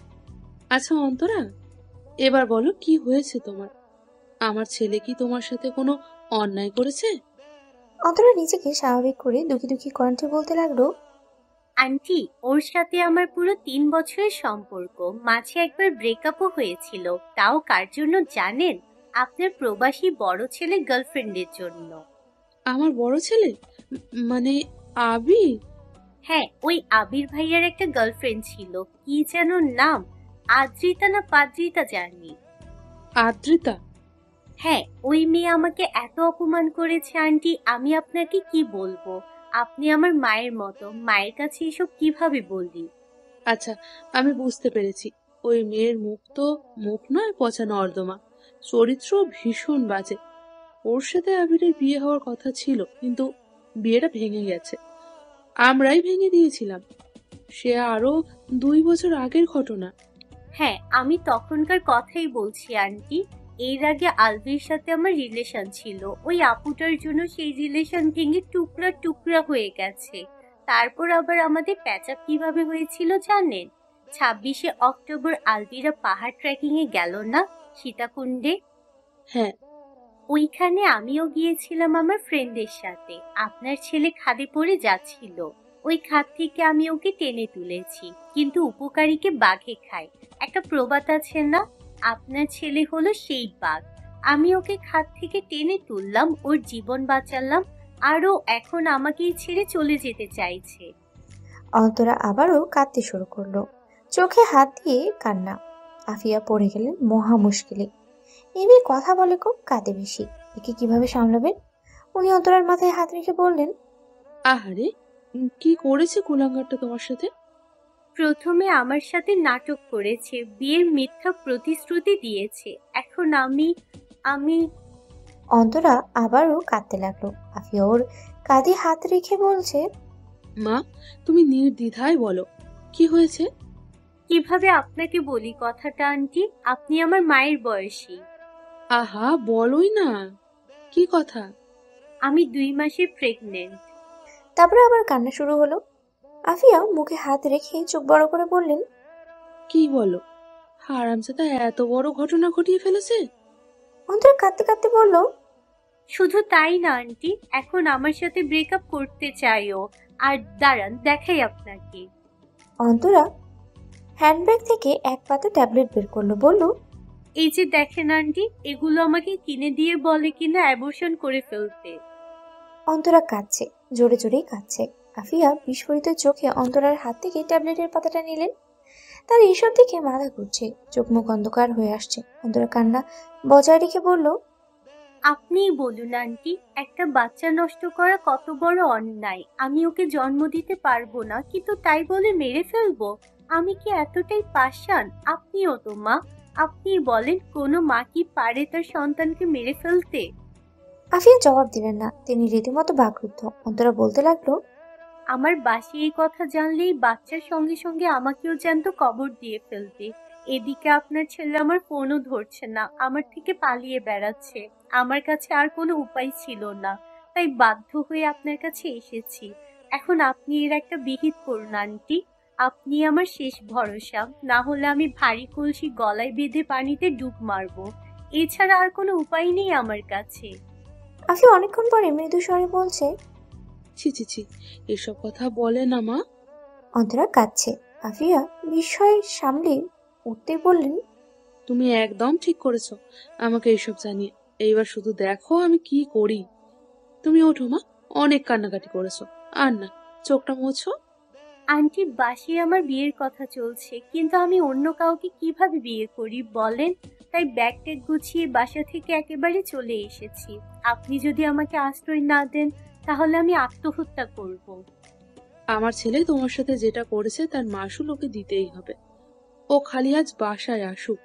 আচ্ছা অন্তরা, এবার বলো কি হয়েছে তোমার? আমার ছেলে কি তোমার সাথে কোনো অন্যায় করেছে? অন্তরা নিজেকে স্বাভাবিক করে দুঃখী দুঃখী কণ্ঠে বলতে লাগলো, আন্টি, ওর সাথে আমার পুরো 3 বছরের সম্পর্ক। মাঝে একবার ব্রেকআপও হয়েছিল। তাও কার জন্য জানেন? আপনার প্রবাসী বড় ছেলে গার্লফ্রেন্ডের জন্য। আমার বড় ছেলে? মানে আবির? হ্যাঁ, ওই আবির ভাইয়ার একটা গার্লফ্রেন্ড ছিল, কি যেন নাম, আদ্রিতা না পাদ্রিতা জানি। আদ্রিতা? হ্যাঁ, ওই মেয়ে আমাকে এত অপমান করেছে আন্টি, আমি আপনাকে কি বলবো। আপনি আমার মায়ের মতো, মায়ের কাছে এসব কিভাবে বলি। আচ্ছা, আমি বুঝতে পেরেছি। ওই মেয়ের মুখ তো মুখ নয়, পচা নর্দমা। চরিত্র ভীষণ বাজে। ওর সাথে আবিরের বিয়ে হওয়ার কথা ছিল, কিন্তু বিয়েটা ভেঙে গেছে। আমরাই ভেঙে দিয়েছিলাম। সে আরো 2 বছর আগের ঘটনা। হ্যাঁ, আমি তখনকার কথাই বলছি আন্টি। এর আগে আলভির সাথে আমার রিলেশন ছিল, ওই আপুটার জন্য সেই রিলেশন ভেঙে টুকরা টুকরা হয়ে গেছে। তারপর আবার আমাদের প্যাচআপ কিভাবে হয়েছিল জানেন? 26শে অক্টোবর আলভিরা পাহাড় ট্রেকিং এ গেল না, সীতাকুণ্ডে? হ্যাঁ। ওইখানে আমিও গিয়েছিলাম আমার ফ্রেন্ডের সাথে। আপনার ছেলে খাদে পড়ে যাচ্ছিল, ওই খাদ থেকে আমি ওকে টেনে তুলেছি, কিন্তু উপকারীকে বাঘে খায়, একটা প্রবাদ আছে না? আপনার ছেলে হলো সেই বাঘ। আমি ওকে খাদ থেকে টেনে তুললাম, ওর জীবন বাঁচালাম, আরও এখন আমাকেই ছেড়ে চলে যেতে চাইছে। অন্তরা আবারও কাঁদতে শুরু করলো, চোখে হাত দিয়ে কান্না। আফিয়া পড়ে গেলেন মহা মুশকিলে। এই মেয়ে কথা বলে কম, কাঁদে বেশি, একে কিভাবে সামলাবেন? উনি অন্তরার মাথায় হাত রেখে বললেন, আহারে, কি করেছে কুলাঙ্গারটা তোমার সাথে? প্রথমে আমার সাথে নাটক করেছে, বিয়ের মিথ্যা প্রতিশ্রুতি দিয়েছে, এখন আমি অন্তরা আবারও কাঁদতে লাগলো। আফিয়া ওর কাঁধে হাত রেখে বলছে, মা, তুমি নির্দ্বিধায় বলো, কি হয়েছে? কিভাবে আপনাকে বলি কথাটা আন্টি, আপনি আমার মায়ের বয়সী। আহা, বলোই না, কি কথা? আমি 2 মাসের প্রেগনেন্ট। তারপরে আবার কান্না শুরু হলো। আফিয়া মুখে হাত রেখে চোখ বড় করে বললেন, কি বলো? হারামজাদা এত বড় ঘটনা ঘটিয়ে ফেলেছে? অন্তরা কাঁদতে কাঁদতে বলল, শুধু তাই না আন্টি, এখন আমার সাথে ব্রেকআপ করতে চাইও। আর দাঁড়ান, দেখাই আপনাকে। অন্তরা হ্যান্ডব্যাগ থেকে এক পাতা ট্যাবলেট বের করলো, বলল, এই যে দেখেন আন্টি, এগুলো আমাকে কিনে দিয়ে বলে কিনা অ্যাবর্শন করে ফেলতে। অন্তরা কাঁদছে, জোরে জোরেই কাঁদছে। আফিয়া বিস্ফোরিত চোখে অন্তরার হাত থেকে ট্যাবলেটের পাতাটা নিলেন। তার এইসব দেখে মাথা ঘুরছে, চোখ মুখ অন্ধকার হয়ে আসছে। অন্তরা কান্না বজায় রেখে বলল, আপনিই বলুন আন্টি, একটা বাচ্চা নষ্ট করা কত বড় অন্যায়। আমি ওকে জন্ম দিতে পারবো না, কিন্তু তাই বলে মেরে ফেলবো? আমি কি এতটাই পাষাণ? আপনিও তো মা, আপনি বলেন, কোনো মা কি পারে তার সন্তানকে মেরে ফেলতে? আফিয়া জবাব দিলেন না, তিনি রীতিমতো বাকরুদ্ধ। অন্তরা বলতে লাগলো, আমার বাসি এই কথা জানলেই বাচ্চার সঙ্গে সঙ্গে আমাকেও জ্যান্ত কবর দিয়ে ফেলবে। এদিকে আপনার ছেলে আমার ফোনও ধরছে না, আমার থেকে পালিয়ে বেড়াচ্ছে। আমার কাছে আর কোনো উপায় ছিল না, তাই বাধ্য হয়ে আপনার কাছে এসেছি। এখন আপনি এর একটা বিহিত করুন আন্টি, আপনি আমার শেষ ভরসা, না হলে আমি ভারী কলসি গলায় বেঁধে পানিতে ডুব মারবো। এছাড়া আর কোনো উপায় নেই আমার কাছে। আফিয়া অনেকক্ষণ পরে মৃদু স্বরে বলছে, ছি ছি ছি, এসব কথা বলে না মা। অন্তরা কাঁদছে। আফিয়া বিস্ময় সামলে উঠতেই বললেন, তুমি একদম ঠিক করেছো আমাকে এইসব জানিয়ে। এইবার শুধু দেখো আমি কি করি। তুমি ওঠো মা, অনেক কান্নাকাটি করেছো, আর না, চোখটা মোছো। আন্টি, বাসে আমার বিয়ের কথা চলছে, কিন্তু আমি অন্য কাউকে কিভাবে বিয়ে করি বলেন? তাই ব্যাগ ট্যাগ গুছিয়ে বাসা থেকে একেবারে চলে এসেছি। আপনি যদি আমাকে আশ্রয় না দেন, তাহলে আমি আত্মহত্যা করব। আমার ছেলে তোমার সাথে যেটা করেছে তার মাসুল ওকে দিতেই হবে। ও খালি আজ বাসায় আসুক।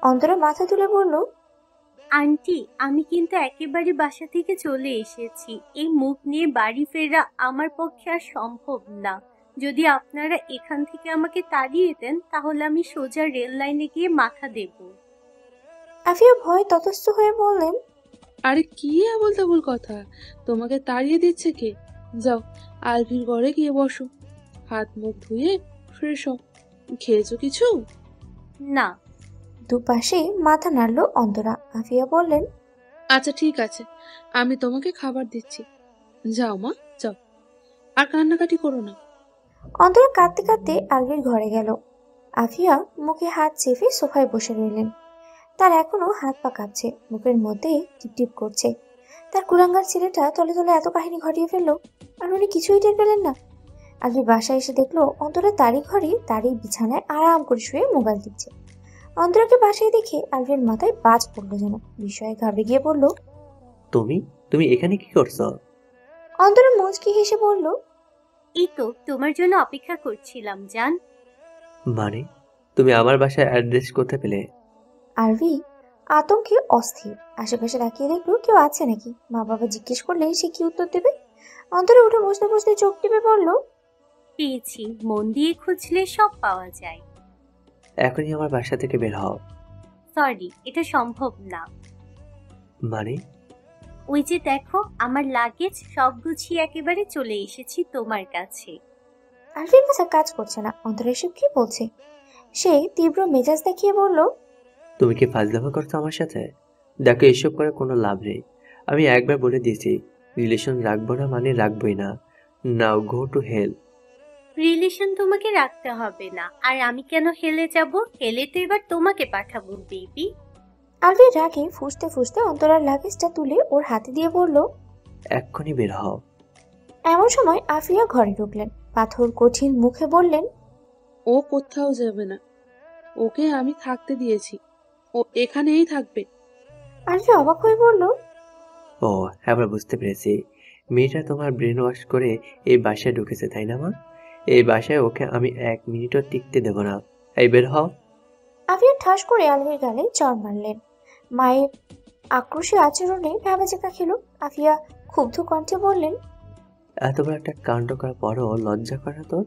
অন্তরা মাথা তুলে বলল, আন্টি, আমি কিন্তু একেবারে বাসা থেকে চলে এসেছি। এই মুখ নিয়ে বাড়ি ফেরা আমার পক্ষে আর সম্ভব না। যদি আপনারা এখান থেকে আমাকে তাড়িয়ে দেন, তাহলে আমি সোজা রেল লাইনে গিয়ে মাথা দেব। আফিয়া ভয় ততস্থ হয়ে বললেন, আরে কি আবল তাবল কথা, তোমাকে তাড়িয়ে দিচ্ছে কে? যাও, আলভির ঘরে গিয়ে বসো, হাত মুখ ধুয়ে ফ্রেশ হও। খেয়েছো কিছু? না। দুপাশে মাথা নাড়লো অন্তরা। আফিয়া বললেন, আচ্ছা ঠিক আছে, আমি তোমাকে খাবার দিচ্ছি। যাও মা, যাও, আর কান্নাকাটি করো না। অন্তরা কাঁদতে কাঁদতে আলভির ঘরে গেল। আফিয়া মুখে হাত চেপে সোফায় বসে রইলেন। তার এখনো হাত পা কাঁপছে, বুকের মধ্যে টিপটিপ করছে। তার কুলাঙ্গার ছেলেটা তলে তলে এত কাহিনী ঘটিয়ে ফেললো, আর উনি কিছুই টের পেলেন না। আলভি বাসায় এসে দেখলো অন্তরা তারই ঘরে তারই বিছানায় আরাম করে শুয়ে মোবাইল টিপছে। অন্তরাকে বাসায় দেখে আলভির মাথায় বাজ পড়লো যেন, বিস্ময়ে ঘাবড়ে গিয়ে বলল, তুমি তুমি এখানে কি করছো? অন্তরা মুচকি হেসে বলল, এই তো তোমার জন্য অপেক্ষা করছিলাম জান। মানে তুমি আমার বাসায় অ্যাড্রেস করতে পেলে? আলভি আতঙ্কে অস্থির, আশেপাশে তাকিয়ে দেখলো কেউ আছে নাকি। মা বাবা জিজ্ঞেস করলে সে কি উত্তর দেবে? অন্তরে উঠে বসতে বসতে চোখ টিপে বলল, পেয়েছি, মন দিয়ে খুঁজলে সব পাওয়া যায়। এখনই আমার বাসা থেকে বের হও। সরি, এটা সম্ভব না। মানে ওই যে দেখো, আমার লাগেজ সব গুছিয়ে একেবারে চলে এসেছি তোমার কাছে। আলভির মাথা কাজ করছে না, অন্তরা এসব কি বলছে। সে তীব্র মেজাজ দেখিয়ে বলল, তুমি কি ফাজলামো করছো আমার সাথে? দেখো, এসব করে কোনো লাভ নেই। আমি একবার বলে দিয়েছি, রিলেশন রাখবো না মানে রাখবোই না। নাও গো টু হেল। রিলেশন তোমাকে রাখতে হবে না, আর আমি কেন হেলে যাব? হেলে তো এবার তোমাকে পাঠাবো বেবি। আলভি রাগে ফুঁসতে ফুঁসতে অন্তরার লাগেজটা তুলে ওর হাতে দিয়ে বলল। এক্ষুনি বের হও। এমন সময় আফিয়া ঘরে ঢুকলেন, পাথর কঠিন মুখে বললেন, ও কোথাও যাবে না, ওকে আমি থাকতে দিয়েছি, ও এখানেই থাকবে। আলভি অবাক হয়ে বলল, ও, এবার বুঝতে পেরেছি। মেয়েটা তোমার ব্রেন ওয়াশ করে এই বাসায় ঢুকেছে, তাই না মা? এই বাসায় ওকে আমি 1 মিনিটও টিকতে দেব না। এই বের হও। আফিয়া ঠাস করে আলভির গালে চড় মারলেন। মায়ের আক্রোশী আচরণে ভ্যাবাচেকা খেল। আফিয়া ক্ষুব্ধ কণ্ঠে বললেন, এত বড় একটা কাণ্ড করার পরও লজ্জা করে না তোর?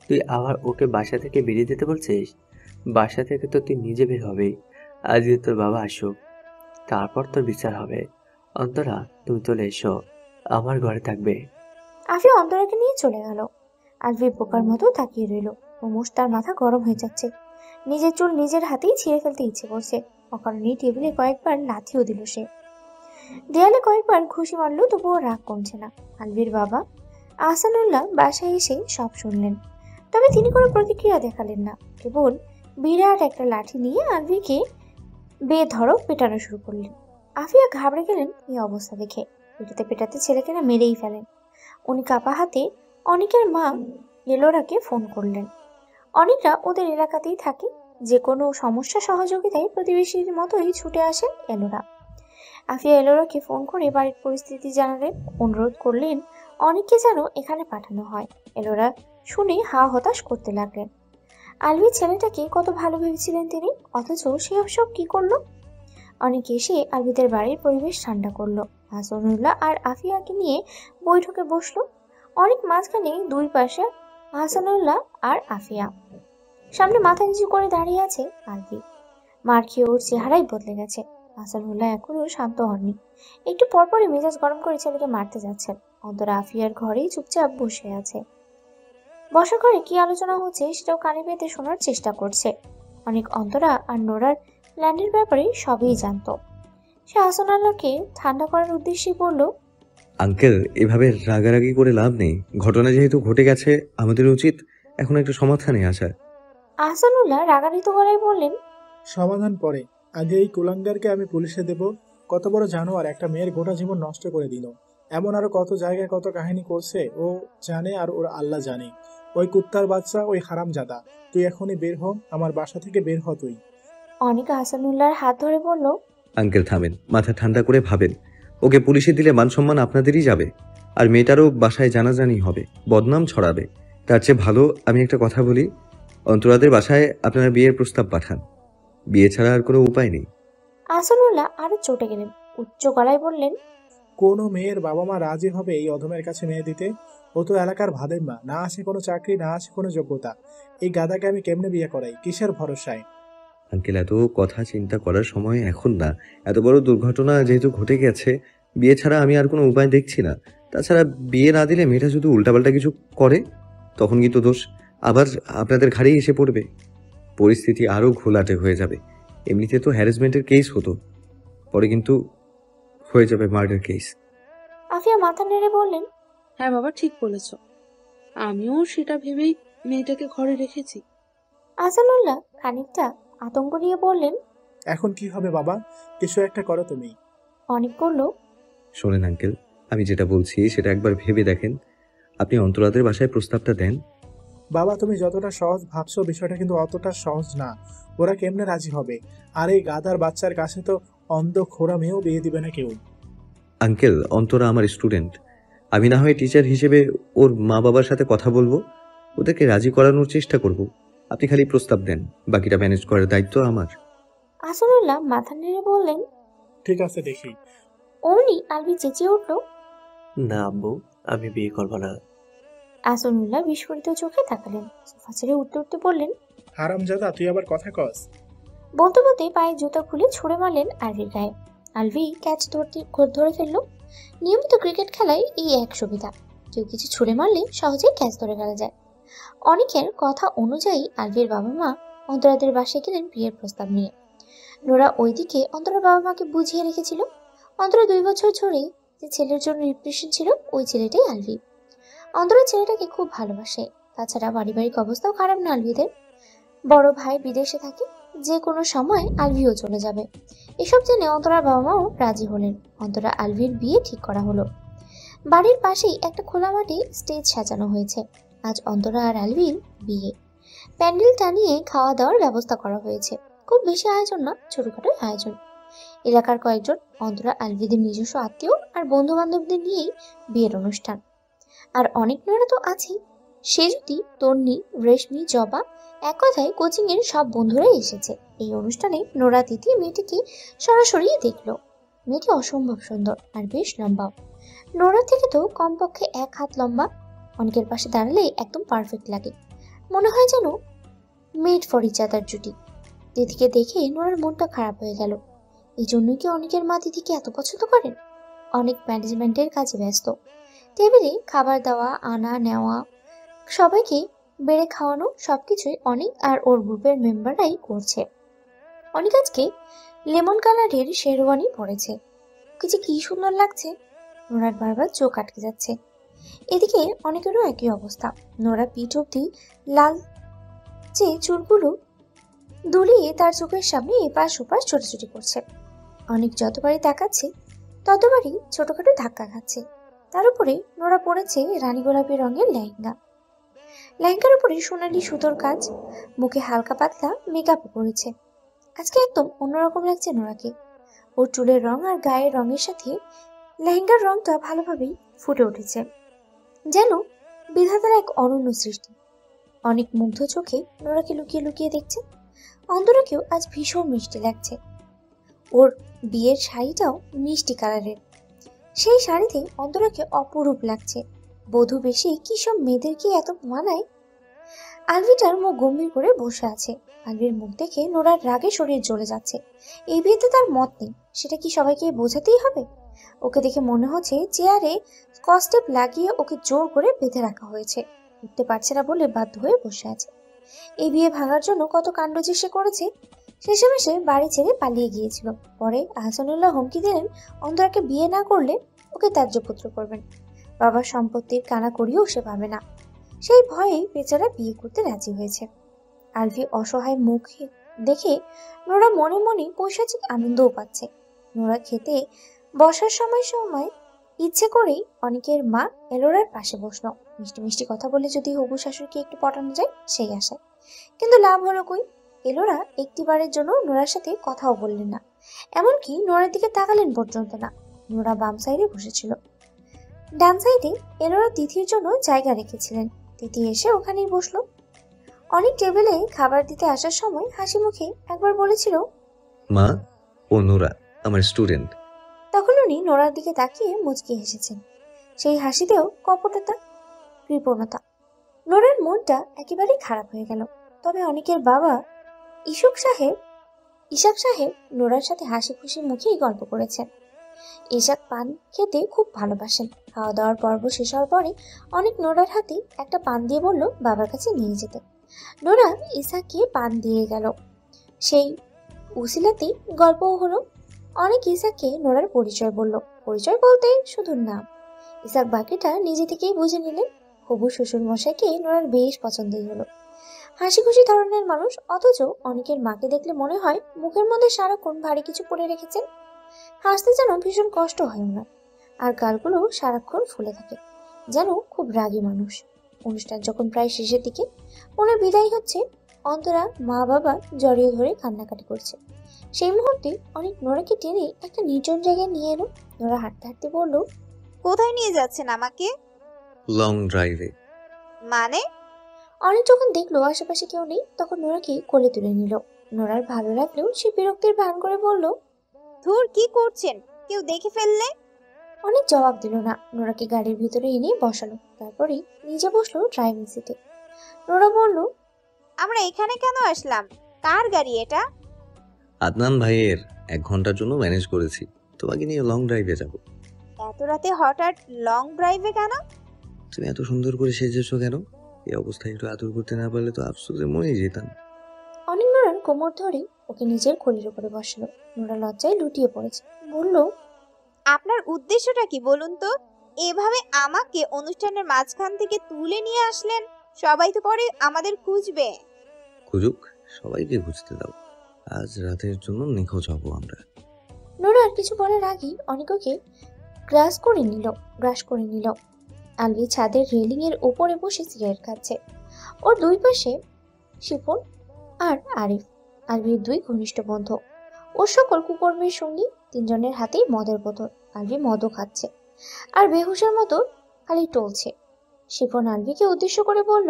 তুই আবার ওকে বাসা থেকে বেরিয়ে যেতে বলছিস? বাসা থেকে তো তুই নিজে বের হবেই। আজকে তোর বাবা আসুক, তারপর তোর বিচার হবে। অন্তরা, তুমি চলে এসো, আমার ঘরে থাকবে। আফিয়া অন্তরাকে নিয়ে চলে গেল। আলভি বোকার মতো তাকিয়ে রইল। ক্রমশ তার মাথা গরম হয়ে যাচ্ছে। নিজের চুল নিজের হাতেই ছিঁড়ে ফেলতে ইচ্ছে করছে। অকারণেই টেবিলে কয়েকবার লাথিও দিল সে। দেয়ালে কয়েকবার ঘুষি মারল, তবুও রাগ কমছে না। আলভির বাবা আহসানুল্লাহ বাসায় এসে সব শুনলেন, তবে তিনি কোনো প্রতিক্রিয়া দেখালেন না। কেবল বিরাট একটা লাঠি নিয়ে আলভিকে বেধড়ক পেটানো শুরু করলেন। আফিয়া ঘাবড়ে গেলেন এই অবস্থা দেখে। পেটাতে পেটাতে ছেলেকে না মেরেই ফেলেন। উনি কাপা হাতে অনিকের মা এলোরাকে ফোন করলেন। অনিকরা ওদের এলাকাতেই থাকে। যে কোনো সমস্যা সহযোগিতায় প্রতিবেশীর মতোই ছুটে আসেন এলোরা। আফিয়া এলোরাকে ফোন করে বাড়ির পরিস্থিতি জানালেন, অনুরোধ করলেন অনিককে যেন এখানে পাঠানো হয়। এলোরা শুনে হা হতাশ করতে লাগলেন। আলভি ছেলেটাকে কত ভালো ভেবেছিলেন তিনি, অথচ সে সব কি করলো? অনেক এসে আলভিদের বাড়ির পরিবেশ ঠান্ডা করলো। হাসানুল্লাহ আর আফিয়াকে নিয়ে বৈঠকে বসলো। অনেক মাঝখানে দুই পাশে হাসানুল্লাহ আর আফিয়া, সামনে মাথা নিচু করে দাঁড়িয়ে আছে আলভি। মার খেয়ে ওর চেহারাই বদলে গেছে। হাসানুল্লাহ এখনো শান্ত হননি, একটু পরপরই মেজাজ গরম করে ছেলেকে মারতে যাচ্ছেন। অন্তরা আফিয়ার ঘরেই চুপচাপ বসে আছে। বসার ঘরে কি আলোচনা হচ্ছে সেটাও কানে পেতে শোনার চেষ্টা করছে। অনেক অন্তরা আর নোরার প্ল্যানের ব্যাপারে সবই জানতো। সে হাসানুল্লাহকে ঠান্ডা করার উদ্দেশ্যে বলল, আঙ্কেল, এভাবে রাগারাগি করে লাভ নেই। ঘটনা যেহেতু ঘটে গেছে, আমাদের উচিত এখন একটা সমাধানে আসা। হাসানুল্লাহ রাগান্বিত গলায় বললেন, সমাধান পরে, আগে এই কুলাঙ্গারকে আমি পুলিশে দেব। কত বড় জানোয়ার, একটা মেয়ের গোটা জীবন নষ্ট করে দিল। এমন আরো কত জায়গায় কত কাহিনী করছে, ও জানে আর ওর আল্লাহ জানে। ওই কুত্তার বাচ্চা, ওই হারামজাদা। তুই এখনই বের হ, আমার বাসা থেকে বের হ তুই। অনেক হাসানুল্লাহর হাত ধরে বলল, আঙ্কেল থামেন, মাথা ঠান্ডা করে ভাবেন। ওকে পুলিশে দিলে মান সম্মান আপনাদেরই যাবে, আর মেয়েটারও বাসায় জানাজানি হবে, বদনাম ছড়াবে। তার চেয়ে ভালো আমি একটা কথা বলি, অন্তরাদের বাসায় আপনারা বিয়ের প্রস্তাব পাঠান। বিয়ে ছাড়া আর কোনো উপায় নেই। হাসানুল্লাহ আরো চটে গেলেন, উচ্চ গলায় বললেন, কোনো মেয়ের বাবা মা রাজি হবে এই অধমের কাছে মেয়ে দিতে? ও তো এলাকার ভাদেম্মা, না আছে কোনো চাকরি, না আছে কোনো যোগ্যতা। এই গাদাকে আমি কেমনে বিয়ে করাই, কিসের ভরসায়? আঙ্কেল, এত কথা চিন্তা করার সময় এখন না। এত বড় দুর্ঘটনা যেহেতু ঘটে গেছে, বিয়ে ছাড়া আমি আর কোনো উপায় দেখছি না। তাছাড়া বিয়ে না দিলে মেয়েটা যদি উল্টাপাল্টা কিছু করে, তখন কিন্তু দোষ আবার আপনাদের ঘাড়েই এসে পড়বে। পরিস্থিতি আরও ঘোলাটে হয়ে যাবে। এমনিতে তো হ্যারাসমেন্টের কেস হতো, পরে কিন্তু হয়ে যাবে মার্ডার কেস। আফিয়া মাথা নেড়ে বললেন, হ্যাঁ বাবা, ঠিক বলেছ, আমিও সেটা ভেবেই মেয়েটাকে ঘরে রেখেছি। হাসানুল্লাহ খানিকটা আতঙ্ক নিয়ে বললেন, এখন কি হবে বাবা? কিছু একটা করো তুমি। অনেক বলল, শোনেন আঙ্কেল, আমি যেটা বলছি সেটা একবার ভেবে দেখেন। আপনি অন্তরাদের বাসায় প্রস্তাবটা দেন। বাবা, তুমি যতটা সহজ ভাবছো বিষয়টা কিন্তু অতটা সহজ না। ওরা কেমনে রাজি হবে? আর এই গাধার বাচ্চার কাছে তো অন্ধ খোড়া মেয়েও বিয়ে দিবে না কেউ। আঙ্কেল, অন্তরা আমার স্টুডেন্ট। আমি না হয় টিচার হিসেবে ওর মা বাবার সাথে কথা বলবো, ওদেরকে রাজি করানোর চেষ্টা করব। আপনি খালি প্রস্তাব দেন, বাকিটা ম্যানেজ করার দায়িত্ব আমার। আসাদুল্লাহ মাথা নেড়ে বললেন। ঠিক আছে, দেখি। অমনি আলভি চেঁচিয়ে উঠল। না আব্বু, আমি বিয়ে করবো না। আসাদুল্লাহ বিস্ফোরিত চোখে তাকালেন, সোফা ছেড়ে উঠতে উঠতে বললেন। হারামজাদা, তুই আবার কথা কস? বলতে বলতে পায়ের জুতা খুলে ছুঁড়ে মারলেন আলভির গায়ে। আলভি ক্যাচ ধরে ফেললো। নিয়মিত ক্রিকেট খেলায় এই এক সুবিধা, কেউ কিছু ছুঁড়ে মারলে সহজেই ক্যাচ ধরে ফেলা যায়। অনেকের কথা অনুযায়ী আলভির বাবা মা অন্তরাদের বাসায় গেলেন বিয়ের প্রস্তাব নিয়ে। নোরা ওইদিকে অন্তরার বাবা মাকে বুঝিয়ে রেখেছিল। অন্তরা 2 বছর ধরে যে ছেলের জন্য ডিপ্রেশন ছিল, ওই ছেলেটাই আলভি। অন্তরা ছেলেটাকে খুব ভালোবাসে। তাছাড়া পারিবারিক অবস্থাও খারাপ না আলভিদের। বড় ভাই বিদেশে থাকে, যে কোনো সময় আলভিও চলে যাবে। এসব জেনে অন্তরার বাবা মাও রাজি হলেন। অন্তরা আলভির বিয়ে ঠিক করা হলো। বাড়ির পাশেই একটা খোলা মাঠে স্টেজ সাজানো হয়েছে। আজ অন্তরা আর আলভির বিয়ে। প্যান্ডেল টানিয়ে খাওয়া দাওয়ার ব্যবস্থা করা হয়েছে। খুব বেশি আয়োজন না, ছোটখাটো আয়োজন। এলাকার কয়েকজন অন্তরা আলভিদের নিজস্ব আত্মীয় আর বন্ধু বান্ধবদের নিয়েই বিয়ের অনুষ্ঠান। আর অনেক মেয়েরা তো আছেই। সেজুতি, তন্নি, রেশমি, জবা, এক কথায় কোচিং এর সব বন্ধুরাই এসেছে। এই অনুষ্ঠানে নোরা তিথি মেয়েটিকে সরাসরি দেখলো। মেয়েটি অসম্ভব সুন্দর আর বেশ লম্বা। নোরা থেকে তো কমপক্ষে 1 হাত লম্বা। অনেকের পাশে দাঁড়ালে একদম পারফেক্ট লাগে, মনে হয় যেন মেড ফর ইচ আদার জুটি। দিদিকে দেখে নোরার মনটা খারাপ হয়ে গেল। এই জন্যই কি অনেকের মা দিদিকে এত পছন্দ করেন? অনেক ম্যানেজমেন্টের কাজে ব্যস্ত। টেবিলে খাবার দেওয়া, আনা নেওয়া, সবাইকে বেড়ে খাওয়ানো সবকিছুই অনেক আর ওর গ্রুপের মেম্বাররাই করছে। অনেক আজকে লেমন কালারের শেরওয়ানি পরেছে। ওকে যে কি সুন্দর লাগছে। নোরার বারবার চোখ আটকে যাচ্ছে। এদিকে অনেকেরও একই অবস্থা। নোরা পিঠ অব্দি লাল যে চুলগুলো দুলিয়ে তার চোখের সামনে এপাশ ওপাশ ছোটাছুটি করছে। অনেক যতবারই তাকাচ্ছে ততবারই ছোটখাটো ধাক্কা খাচ্ছে। তার উপরে নোরা পরেছে রানী গোলাপি রঙের লেহেঙ্গা। লেহেঙ্গার উপরে সোনালি সুতোর কাজ, মুখে হালকা পাতলা মেকআপও করেছে। আজকে একদম অন্যরকম লাগছে নোরাকে। ওর চুলের রং আর গায়ের রঙের সাথে লেহেঙ্গার রংটা ভালোভাবেই ফুটে উঠেছে, যেন বিধাতার এক অনন্য সৃষ্টি। অনেক মুগ্ধ চোখে নোরাকে লুকিয়ে লুকিয়ে দেখছে। অন্তরাকেও আজ ভীষণ মিষ্টি লাগছে। ওর বিয়ের শাড়িটাও মিষ্টি কালারের। সেই শাড়িতে অন্তরাকে অপরূপ লাগছে। বধূ বেশি কি সব মেয়েদের কি এত মানায়? আলভিটার মুখ গম্ভীর করে বসে আছে। আলভির মুখ দেখে নোরার রাগে শরীর জ্বলে যাচ্ছে। এই বিয়েতে তার মত নেই, সেটা কি সবাইকে বোঝাতেই হবে? ওকে দেখে মনে হচ্ছে চেয়ারে স্কচটেপ লাগিয়ে ওকে জোর করে বেঁধে রাখা হয়েছে। উঠতে পারছে না বলে বাধ্য হয়ে বসে আছে। এই বিয়ে ভাঙার জন্য কত কাণ্ড যে সে করেছে। শেষে বাড়ি ছেড়ে পালিয়ে গিয়েছিল। পরে আহসানুল্লাহ হুমকি দিলেন অন্তরাকে বিয়ে না করলে ওকে ত্যায্যপুত্র করবেন। বাবার সম্পত্তির কানাকড়িও সে পাবে না। সেই ভয়েই বেচারা বিয়ে করতে রাজি হয়েছে। আলভি অসহায় মুখ দেখে নোরা মনে মনে পৈশাচিক আনন্দও পাচ্ছে। নোরা খেতে বসার সময় ইচ্ছে করেই অনেকের মা এলোরার পাশে বসলো। মিষ্টি মিষ্টি কথা বলে যদি হবু শাশুড়িকে একটু পটানো যায় সেই আশায়। কিন্তু লাভ হলো কই? এলোরা একটিবারের জন্য নোরার সাথে কথাও বললেন না, এমনকি নোরার দিকে তাকালেন পর্যন্ত না। নোরা বাম সাইডে বসেছিল। ডান সাইডে এলোরা তিথির জন্য জায়গা রেখেছিলেন। তিথি এসে ওখানেই বসলো। অনেক টেবিলে খাবার দিতে আসার সময় হাসি মুখে একবার বলেছিল, মা, ও নোরা আমার স্টুডেন্ট। তখন উনি নোরার দিকে তাকিয়ে মুচকি হেসেছেন। সেই হাসিতেও কপটতা, কৃপণতা। নোরার মনটা একেবারেই খারাপ হয়ে গেল। তবে অনেকের বাবা ইশাক সাহেব নোরার সাথে হাসি খুশি মুখেই গল্প করেছেন। ইশাক পান খেতে খুব ভালোবাসেন। খাওয়া দাওয়ার পর্ব শেষ হওয়ার পরে অনেক নোরার হাতে একটা পান দিয়ে বলল বাবার কাছে নিয়ে যেতে। নোরা ইসাককে পান দিয়ে গেল। সেই উসিলাতেই গল্পও হলো। অনেক ইসাককে নোরার পরিচয় বলল। পরিচয় বলতে শুধু নাম। ইসাক বাকিটা নিজে থেকেই বুঝে নিলেন। হবু শ্বশুর মশাইকে নোরার বেশ পছন্দই হলো। হাসি খুশি ধরনের মানুষ, অথচ অনেকের মাকে দেখলে মনে হয় মুখের মধ্যে সারাক্ষণ ভারী কিছু পরে রেখেছেন। হাসতে যেন ভীষণ কষ্ট হয় না, আর গালগুলো সারাক্ষণ ফুলে থাকে, যেন খুব রাগী মানুষ। অনুষ্ঠান যখন প্রায় শেষের দিকে, ওনার বিদায় হচ্ছে, অন্তরা মা বাবা জড়িয়ে ধরে কান্নাকাটি করছে। সেই মুহূর্তে অনেক নোরাকে টেনে একটা নির্জন জায়গায় নিয়ে এলো। নোরা হাঁটতে হাঁটতে বলল, কোথায় নিয়ে যাচ্ছেন আমাকে? লং ড্রাইভে। মানে? অনেক যখন দেখলো আশেপাশে কেউ নেই, তখন নোরাকে কোলে তুলে নিল। নোরার ভালো লাগলেও সে বিরক্তির ভান করে বলল, ধুর, কি করছেন? কেউ দেখে ফেললে? অনেক জবাব দিল না। নোরাকে গাড়ির ভিতরে এনে বসালো, তারপরে নিজে বসলো ড্রাইভিং সিটে। নোরা বলল, আমরা এখানে কেন আসলাম? কার গাড়ি এটা? আদনান ভাইয়ের 1 ঘন্টার জন্য ম্যানেজ করেছি, তোমাকে নিয়ে লং ড্রাইভে যাব। এত রাতে হঠাৎ লং ড্রাইভে কেন? তুমি এত সুন্দর করে সেজেছো কেন? এই অবস্থায় একটু আদর করতে না পারলে তো আফসোসে মরেই যেতাম। অনেক নোরার কোমর ধরে ওকে নিজের কোলের উপরে বসালো। নোরা লজ্জায় লুটিয়ে পড়েছে, বলল, আপনার উদ্দেশ্যটা কি বলুন তো? এভাবে আমাকে অনুষ্ঠানের মাঝখান থেকে তুলে নিয়ে আসলেন। সবাই তো পরে আমাদের খুঁজবে। খুঁজুক, সবাইকে খুঁজতে দাও। আজ রাতের জন্য নিখোঁজ হব আমরা। নোরা আর কিছু বলার আগেই অনেক ওকে গ্রাস করে নিল। আলভি ছাদের রেলিং এর উপরে বসে সিগারেট খাচ্ছে। ওর দুই পাশে শিপন আর আরিফ, আলভির 2 ঘনিষ্ঠ বন্ধু। ওর সকল কুকর্মের সঙ্গী। 3 জনের হাতেই মদের বোতল। আলভি মদও খাচ্ছে আর বেহুশের মতো খালি টলছে। শিপন আলভিকে উদ্দেশ্য করে বলল,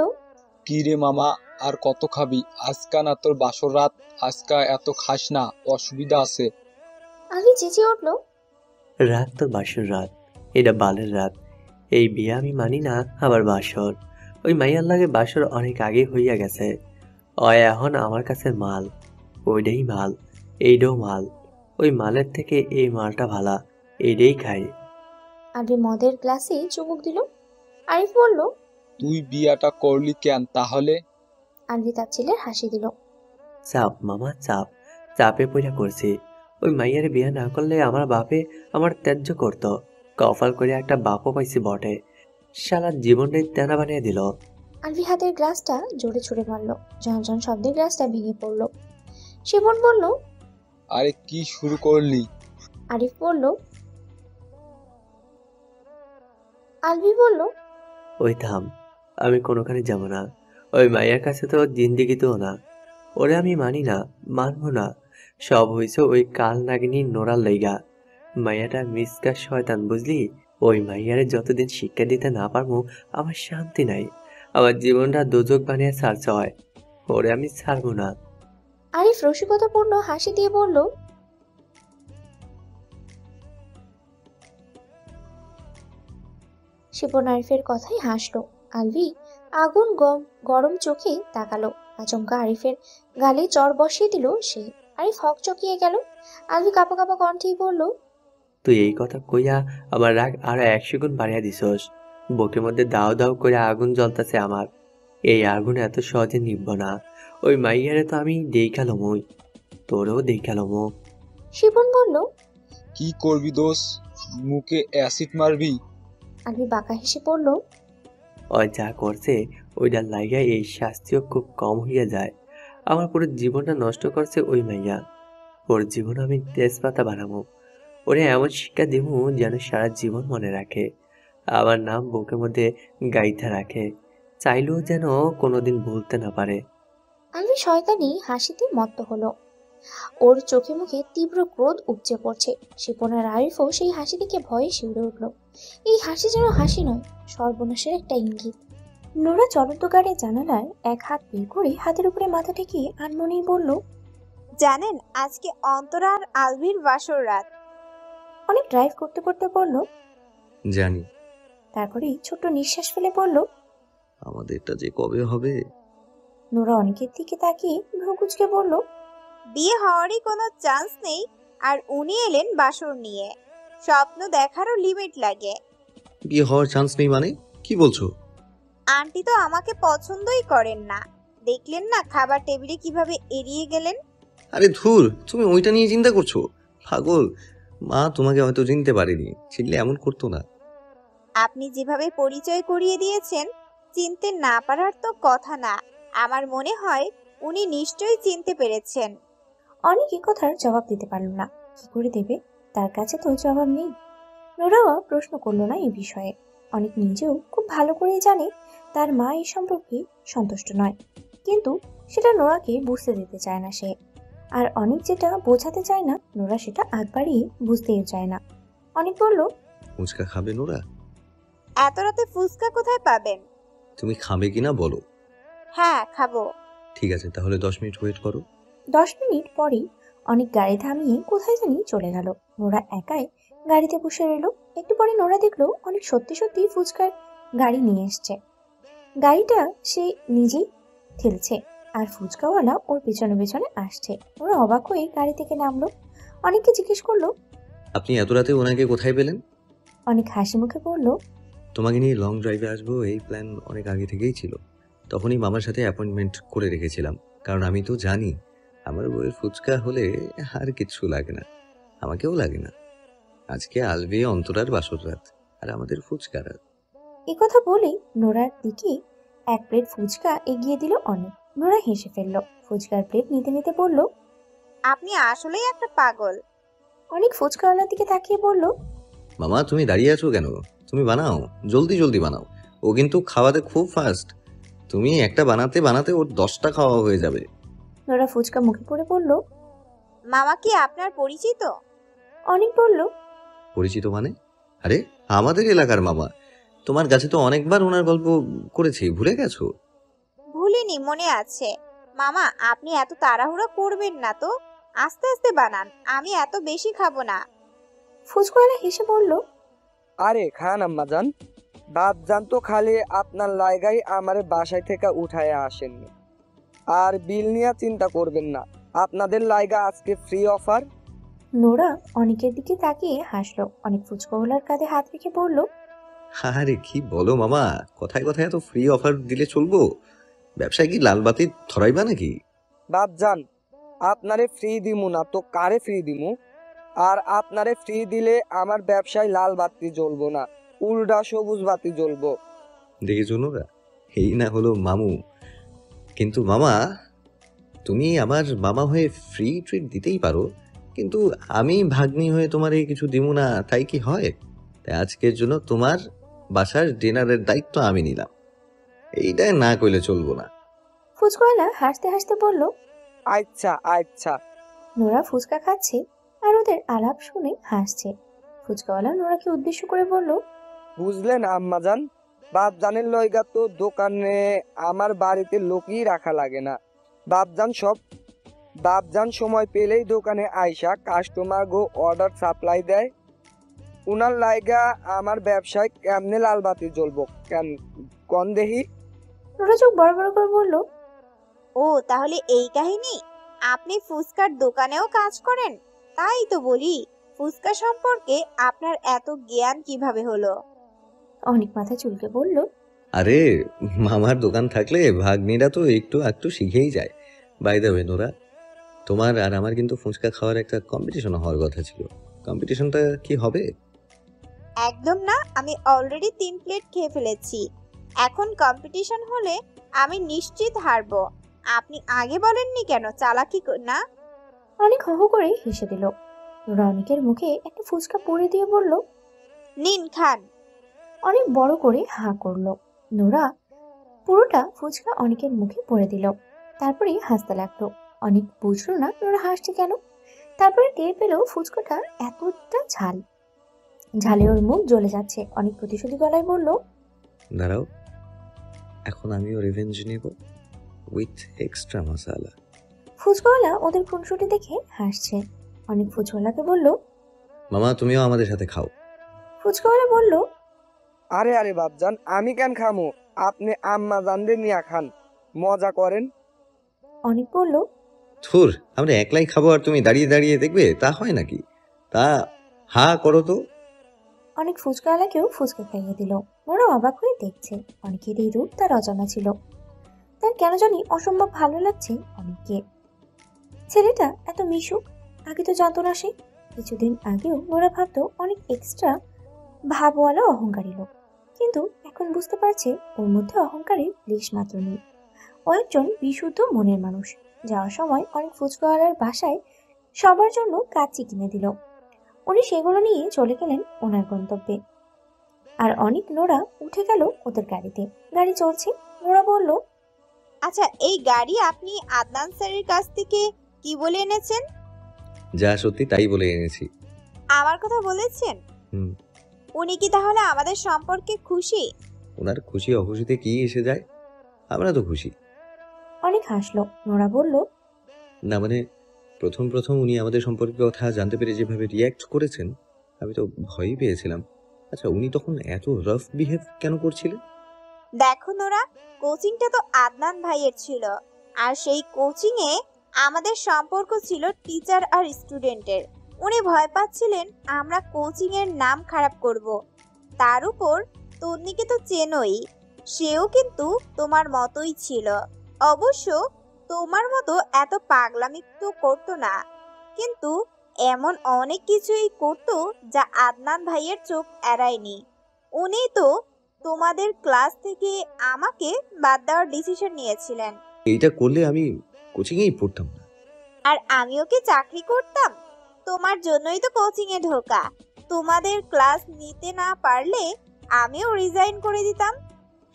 কি রে মামা, আর কত খাবি? আজকা না তোর বাসর রাত, আজকা এত খাস না, অসুবিধা আছে। আলভি চেঁচিয়ে উঠল, রাত তো বাসর রাত, এটা বালের রাত। এই বিয়ে আমি মানি না, আবার বাসর। ওই মাইয়ার লাগে বাসর অনেক আগে হইয়া গেছে। অয় এখন আমার কাছে মাল, ওইটাই মাল, এইটাও মাল। ওই মালের থেকে এই মালটা ভালা, এইটাই খাই। আলভি মদের গ্লাসে চুমুক দিল। আরিফ বলল, তুই বিয়াটা করলি কেন তাহলে? আলভি তার ছেলের হাসি দিল। চাপ মামা চাপ, চাপে পইরা করছি। ওই মাইয়ারে বিয়ে না করলে আমার বাপে আমার ত্যায্য করতো। কপাল করে একটা বাপও পাইছি বটে, সারা জীবনটাই তেনা বানিয়ে দিল। আলভি হাতের গ্লাসটা জোরে ছুঁড়ে মারল। ঝনঝন শব্দে গ্লাসটা ভেঙে পড়ল। শিবন বলল, আরে কি শুরু করলি? আরিফ বলল, আলভি বলল, ওই থাম, আমি কোনোখানে যাব না। ওই মাইয়ার কাছে তো জিন্দিগিতেও না। ওরে আমি মানি না, মানবো না। সব হইছে ওই কাল নাগিনী নোরার লাইগা। মাইয়াটা মিসকা শয়তান, বুঝলি? ওই মাইয়ারে যতদিন শিক্ষা দিতে না পারবো আমার শান্তি নাই। আমার জীবনটা দোজক বানিয়ে ছাড়তে হয়, ওরে আমি ছাড়বো না। আরিফ রসিকতাপূর্ণ হাসি দিয়ে বলল, শিবন আরিফের কথাই হাসলো। আলভি আগুন গরম চোখে তাকালো। আচমকা আরিফের গালে চড় বসিয়ে দিল সে। আরিফ হকচকিয়ে গেল। আলভি কাঁপা কাঁপা কণ্ঠেই বলল, তুই এই কথা কইয়া আমার রাগ আরো 100 গুণ বাড়িয়া দিছস। বুকের মধ্যে দাও দাও করে আগুন জ্বলতেছে আমার। এই আগুন এত সহজে নিভব না। ওই মাইয়ারে তো আমি দেখালমই, তোরেও দেখালমো। শিবন বলল, কি করবি দোষ? মুখে অ্যাসিড মারবি? আলভি বাঁকা হেসে পড়ল, ওই যা করছে ওইটার লাইগা এই শাস্তিও খুব কম হইয়া যায়। আমার পুরো জীবনটা নষ্ট করছে ওই মাইয়া। ওর জীবন আমি তেজপাতা বানাবো। ওরে এমন শিক্ষা দিব যেন সারা জীবন মনে রাখে, আমার নাম বুকের মধ্যে গাইতে রাখে, চাইলেও যেন কোনোদিন ভুলতে না পারে। আলভি শয়তানি হাসিতে মত্ত হলো। ওর চোখে মুখে তীব্র ক্রোধ উপচে পড়ছে। শিপন আর আরিফও সেই হাসি দেখে ভয়ে শিউরে উঠল। এই হাসি যেন হাসি নয়, সর্বনাশের একটা ইঙ্গিত। নোরা চলন্ত গাড়ির জানালায় এক হাত বের করে হাতের উপরে মাথা ঠেকিয়ে আনমনেই বলল, জানেন, আজকে অন্তরা আর আলভির বাসর রাত। অনেক ড্রাইভ করতে করতে বলল, জানি। তারপরেই ছোট্ট নিঃশ্বাস ফেলে বলল, আমাদেরটা যে কবে হবে। নোরা অনেকের দিকে তাকিয়ে ভ্রু কুঁচকে বলল, বিয়ে হওয়ারই কোনো চান্স নেই, আর উনি এলেন বাসর নিয়ে। স্বপ্ন দেখারও লিমিট লাগে। বিয়ে হওয়ার চান্স নেই মানে কি বলছো? আন্টি তো আমাকে পছন্দই করেন না। দেখলেন না খাবার টেবিলে কিভাবে এড়িয়ে গেলেন? আরে ধুর, তুমি ওইটা নিয়ে চিন্তা করছো? পাগল। মা তোমাকে হয়তো চিনতে পারেনি, চিনলে এমন করতো না। আপনি যেভাবে পরিচয় করিয়ে দিয়েছেন, চিনতে না পারার তো কথা না। আমার মনে হয় উনি নিশ্চয়ই চিনতে পেরেছেন। অনেক এ কথার জবাব দিতে পারল না। কি করে দেবে? তার কাছে তো জবাব নেই। নোরাও প্রশ্ন করলো না এই বিষয়ে। অনেক নিজেও খুব ভালো করেই জানে তার মা এই সম্পর্কে সন্তুষ্ট নয়, কিন্তু সেটা নোরাকে বুঝতে দিতে চায় না সে। আর অনেক যেটা বোঝাতে চায় না, নোরা সেটা আগ বাড়িয়ে বুঝতেই চায় না। অনেক বলল, ফুচকা খাবে নোরা? এত রাতে ফুচকা কোথায় পাবেন? তুমি খাবে কিনা বলো। হ্যাঁ, খাবো। ঠিক আছে, তাহলে 10 মিনিট ওয়েট করো। 10 মিনিট পরেই অনেক গাড়ি থামিয়ে কোথায় জানি চলে গেল। নোরা একাই গাড়িতে বসে রইল। একটু পরে নোরা দেখলো অনেক সত্যি সত্যি ফুচকার গাড়ি নিয়ে এসছে। গাড়িটা সে নিজেই ঠেলছে আর ফুচকাওয়ালা ওর পেছনে পেছনে আসছে। ওরা অবাক হয়ে গাড়ি থেকে নামলো। অনেককে জিজ্ঞেস করলো, আপনি এত রাতে ওনাকে কোথায় পেলেন? অনেক হাসি মুখে বলল, তোমাকে নিয়ে লং ড্রাইভে আসবো এই প্ল্যান অনেক আগে থেকেই ছিল। তখনই মামার সাথে অ্যাপয়েন্টমেন্ট করে রেখেছিলাম, কারণ আমি তো জানি আমার বউয়ের ফুচকা হলে আর কিচ্ছু লাগে না, আমাকেও লাগে না। আজকে আলবে অন্তরার বাসর রাত, আর আমাদের ফুচকা রাত। এ কথা বলেই নোরার দিকে এক প্লেট ফুচকা এগিয়ে দিল অনেক। নোরা হেসে ফেললো। ফুচকার প্লেট নিতে নিতে বলল, আপনি আসলেই একটা পাগল। অনেক ফুচকাওয়ালার দিকে তাকিয়ে বলল, মামা তুমি দাঁড়িয়ে আছো কেন? তুমি বানাও, জলদি জলদি বানাও। ও কিন্তু খাওয়াতে খুব ফাস্ট। তুমি একটা বানাতে বানাতে ওর 10টা খাওয়া হয়ে যাবে। নোরা ফুচকা মুখে পড়ে বলল, মামা কি আপনার পরিচিত? অনেক বলল, পরিচিত মানে? আরে আমাদের এলাকার মামা। তোমার কাছে তো অনেকবার ওনার গল্প করেছি, ভুলে গেছো? ভুলিনি, মনে আছে। মামা, আপনি এত তাড়াহুড়ো করবেন না তো, আস্তে আস্তে বানান, আমি এত বেশি খাবো না। ফুচকাওয়ালা হেসে বলল, আরে খান আম্মাজান। বাপজান তো খালি আপনার লাইগাই আমার বাসায় থেকে উঠায় আসেননি। আর বিল নিয়ে চিন্তা করবেন না, আপনাদের লাইগা আজকে ফ্রি অফার। নোরা অনেকের দিকে তাকিয়ে হাসলো। অনেক ফুচকাওয়ালার কাঁধে হাত রেখে বলল, আরে কি বলো মামা, কথায় কথায় এত ফ্রি অফার দিলে চলবো? ব্যবসায় কি লাল বাতি ধরাইবা নাকি? বাপজান, আপনারে ফ্রি দিমু না তো কারে ফ্রি দিমু? আর আপনারে ফ্রি দিলে আমার ব্যবসায় লাল বাতি জ্বলবো না, উল্টা সবুজ বাতি জ্বলবো। দেখেছো নোরা, এই না হলো মামু। কিন্তু মামা, তুমি আমার মামা হয়ে ফ্রি ট্রিট দিতেই পারো, কিন্তু আমি ভাগ্নি হয়ে তোমার এই কিছু দিমু না, তাই কি হয়? তাই আজকের জন্য তোমার বাসার ডিনারের দায়িত্ব আমি নিলাম। এইটা না কইলে চলবো না। ফুচকাওয়ালা হাসতে হাসতে বলল। আচ্ছা আচ্ছা। নোরা ফুচকা খাচ্ছে আর ওদের আলাপ শুনে হাসছে। ফুচকাওয়ালা নোরাকে উদ্দেশ্য করে বলল, বুঝলেন আম্মাজান, বাপজানের লইগা তো দোকানে আমার বাড়িতে লোকই রাখা লাগে না। বাপজান সময় পেলেই দোকানে আইসা কাস্টমার গো অর্ডার সাপ্লাই দেয়। উনার লাইগা আমার ব্যবসায় কেমনে লাল বাতি জ্বলবো কেন কন দেহি? নোরা চোখ বড় বড় করে বলল, ও, তাহলে এই কাহিনী। আপনি ফুচকার দোকানেও কাজ করেন? তাই তো বলি, ফুচকা সম্পর্কে আপনার এত জ্ঞান কিভাবে হলো? অনেক মাথা চুলকে বলল, আরে মামার দোকান থাকলে ভাগ্নিরা তো একটু একটু শিখেই যায়। বাই দ্য ওয়ে নোরা, তোমার আর আমার কিন্তু ফুচকা খাওয়ার একটা কম্পিটিশন হওয়ার কথা ছিল। কম্পিটিশনটা কি হবে? একদম না, আমি অলরেডি 3 প্লেট খেয়ে ফেলেছি। এখন কম্পিটিশন হলে আমি নিশ্চিত হারবো। আপনি আগে বলেননি কেন? চালাকি না। অনেক হো হো করে হেসে দিল। নোরা অনেকের মুখে একটা ফুচকা পুড়ে দিয়ে বলল, নিন, খান। অনেক বড় করে হাঁ করলো। নোরা পুরোটা ফুচকা অনেকের মুখে পড়ে দিল। তারপরে হাসতে লাগলো। অনেক বুঝলো না নোরা হাসছে কেন। তারপরে টের পেল ফুচকাটা এতটা ঝাল। ঝালে ওর মুখ জ্বলে যাচ্ছে। অনেক প্রতিশোধী গলায় বলল, দাঁড়াও, এখন আমিও রিভেঞ্জ নেব উইথ এক্সট্রা মশালা। ফুচকাওয়ালা ওদের খুনসুটি দেখে হাসছে। অনেক ফুচকাওয়ালাকে বলল, মামা তুমিও আমাদের সাথে খাও। ফুচকাওয়ালা বলল, আরে আরে বাপজান, আমি কেন খামো? আপনি আম্মাজানদের নিয়ে খান, মজা করেন। অনেক বলল, থুর, আমরা একলাই খাবো আর তুমি দাঁড়িয়ে দাঁড়িয়ে দেখবে, তা হয় নাকি? তা হা করো তো। অনেক ফুচকাওয়ালাকেও ফুচকা খাইয়ে দিল। ওরা অবাক হয়ে দেখছে। অনেকের এই রূপ তার অজানা ছিল। তার কেন জানি অসম্ভব ভালো লাগছে অনেককে। ছেলেটা এত মিশুক, আগে তো জানতো না সে। কিছুদিন আগেও ওরা ভাবতো অনেক এক্সট্রা ভাবওয়ালা অহংকারী লোক, কিন্তু এখন বুঝতে পারছে ওর মধ্যে অহংকারের লেশ মাত্র নেই। ও একজন বিশুদ্ধ মনের মানুষ। যাওয়ার সময় অনেক ফুচকাওয়ালার বাসায় সবার জন্য কাচ্চি কিনে দিল। উনি সেগুলো নিয়ে চলে গেলেন ওনার গন্তব্যে। আর অনেক নোরা উঠে গেল ওদের গাড়িতে। গাড়ি চলছে। নোরা বলল, আচ্ছা, এই গাড়ি আপনি আদনান স্যারের কাছ থেকে কি বলে এনেছেন? যা সত্যি তাই বলে এনেছি। আমার কথা বলেছেন? হুম। উনি কি তাহলে আমাদের সম্পর্কে খুশি? ওনার খুশি অখুশিতে কি এসে যায়, আমরা তো খুশি। অনেক হাসলো। নোরা বলল, না মানে প্রথম প্রথম উনি আমাদের সম্পর্কে কথা জানতে পেরে যেভাবে রিয়্যাক্ট করেছেন, আমি তো ভয়ই পেয়েছিলাম। আচ্ছা, উনি তখন এত রাফ বিহেভ কেন করছিলেন? দেখো নোরা, কোচিংটা তো আদনান ভাইয়ের ছিল, আর সেই কোচিং এ আমাদের সম্পর্ক ছিল টিচার আর স্টুডেন্টের। উনি ভয় পাচ্ছিলেন আমরা কোচিং এর নাম খারাপ করব। তার উপর তন্নিকে তো চেনোই, সেও কিন্তু তোমার মতোই ছিল। অবশ্য তোমার মতো এত পাগলামি তো করতো না, কিন্তু এমন অনেক কিছুই করতো যা আদনান ভাইয়ের চোখ এড়ায়নি। উনি তো তোমাদের ক্লাস থেকে আমাকে বাদ দেওয়ার ডিসিশন নিয়েছিলেন। এইটা করলে আমি কোচিংয়েই পড়তাম না। আর আমিও কি চাকরি করতাম? তোমার জন্যই তো কোচিং এ ঢোকা। তোমাদের ক্লাস নিতে না পারলে আমিও রিজাইন করে দিতাম।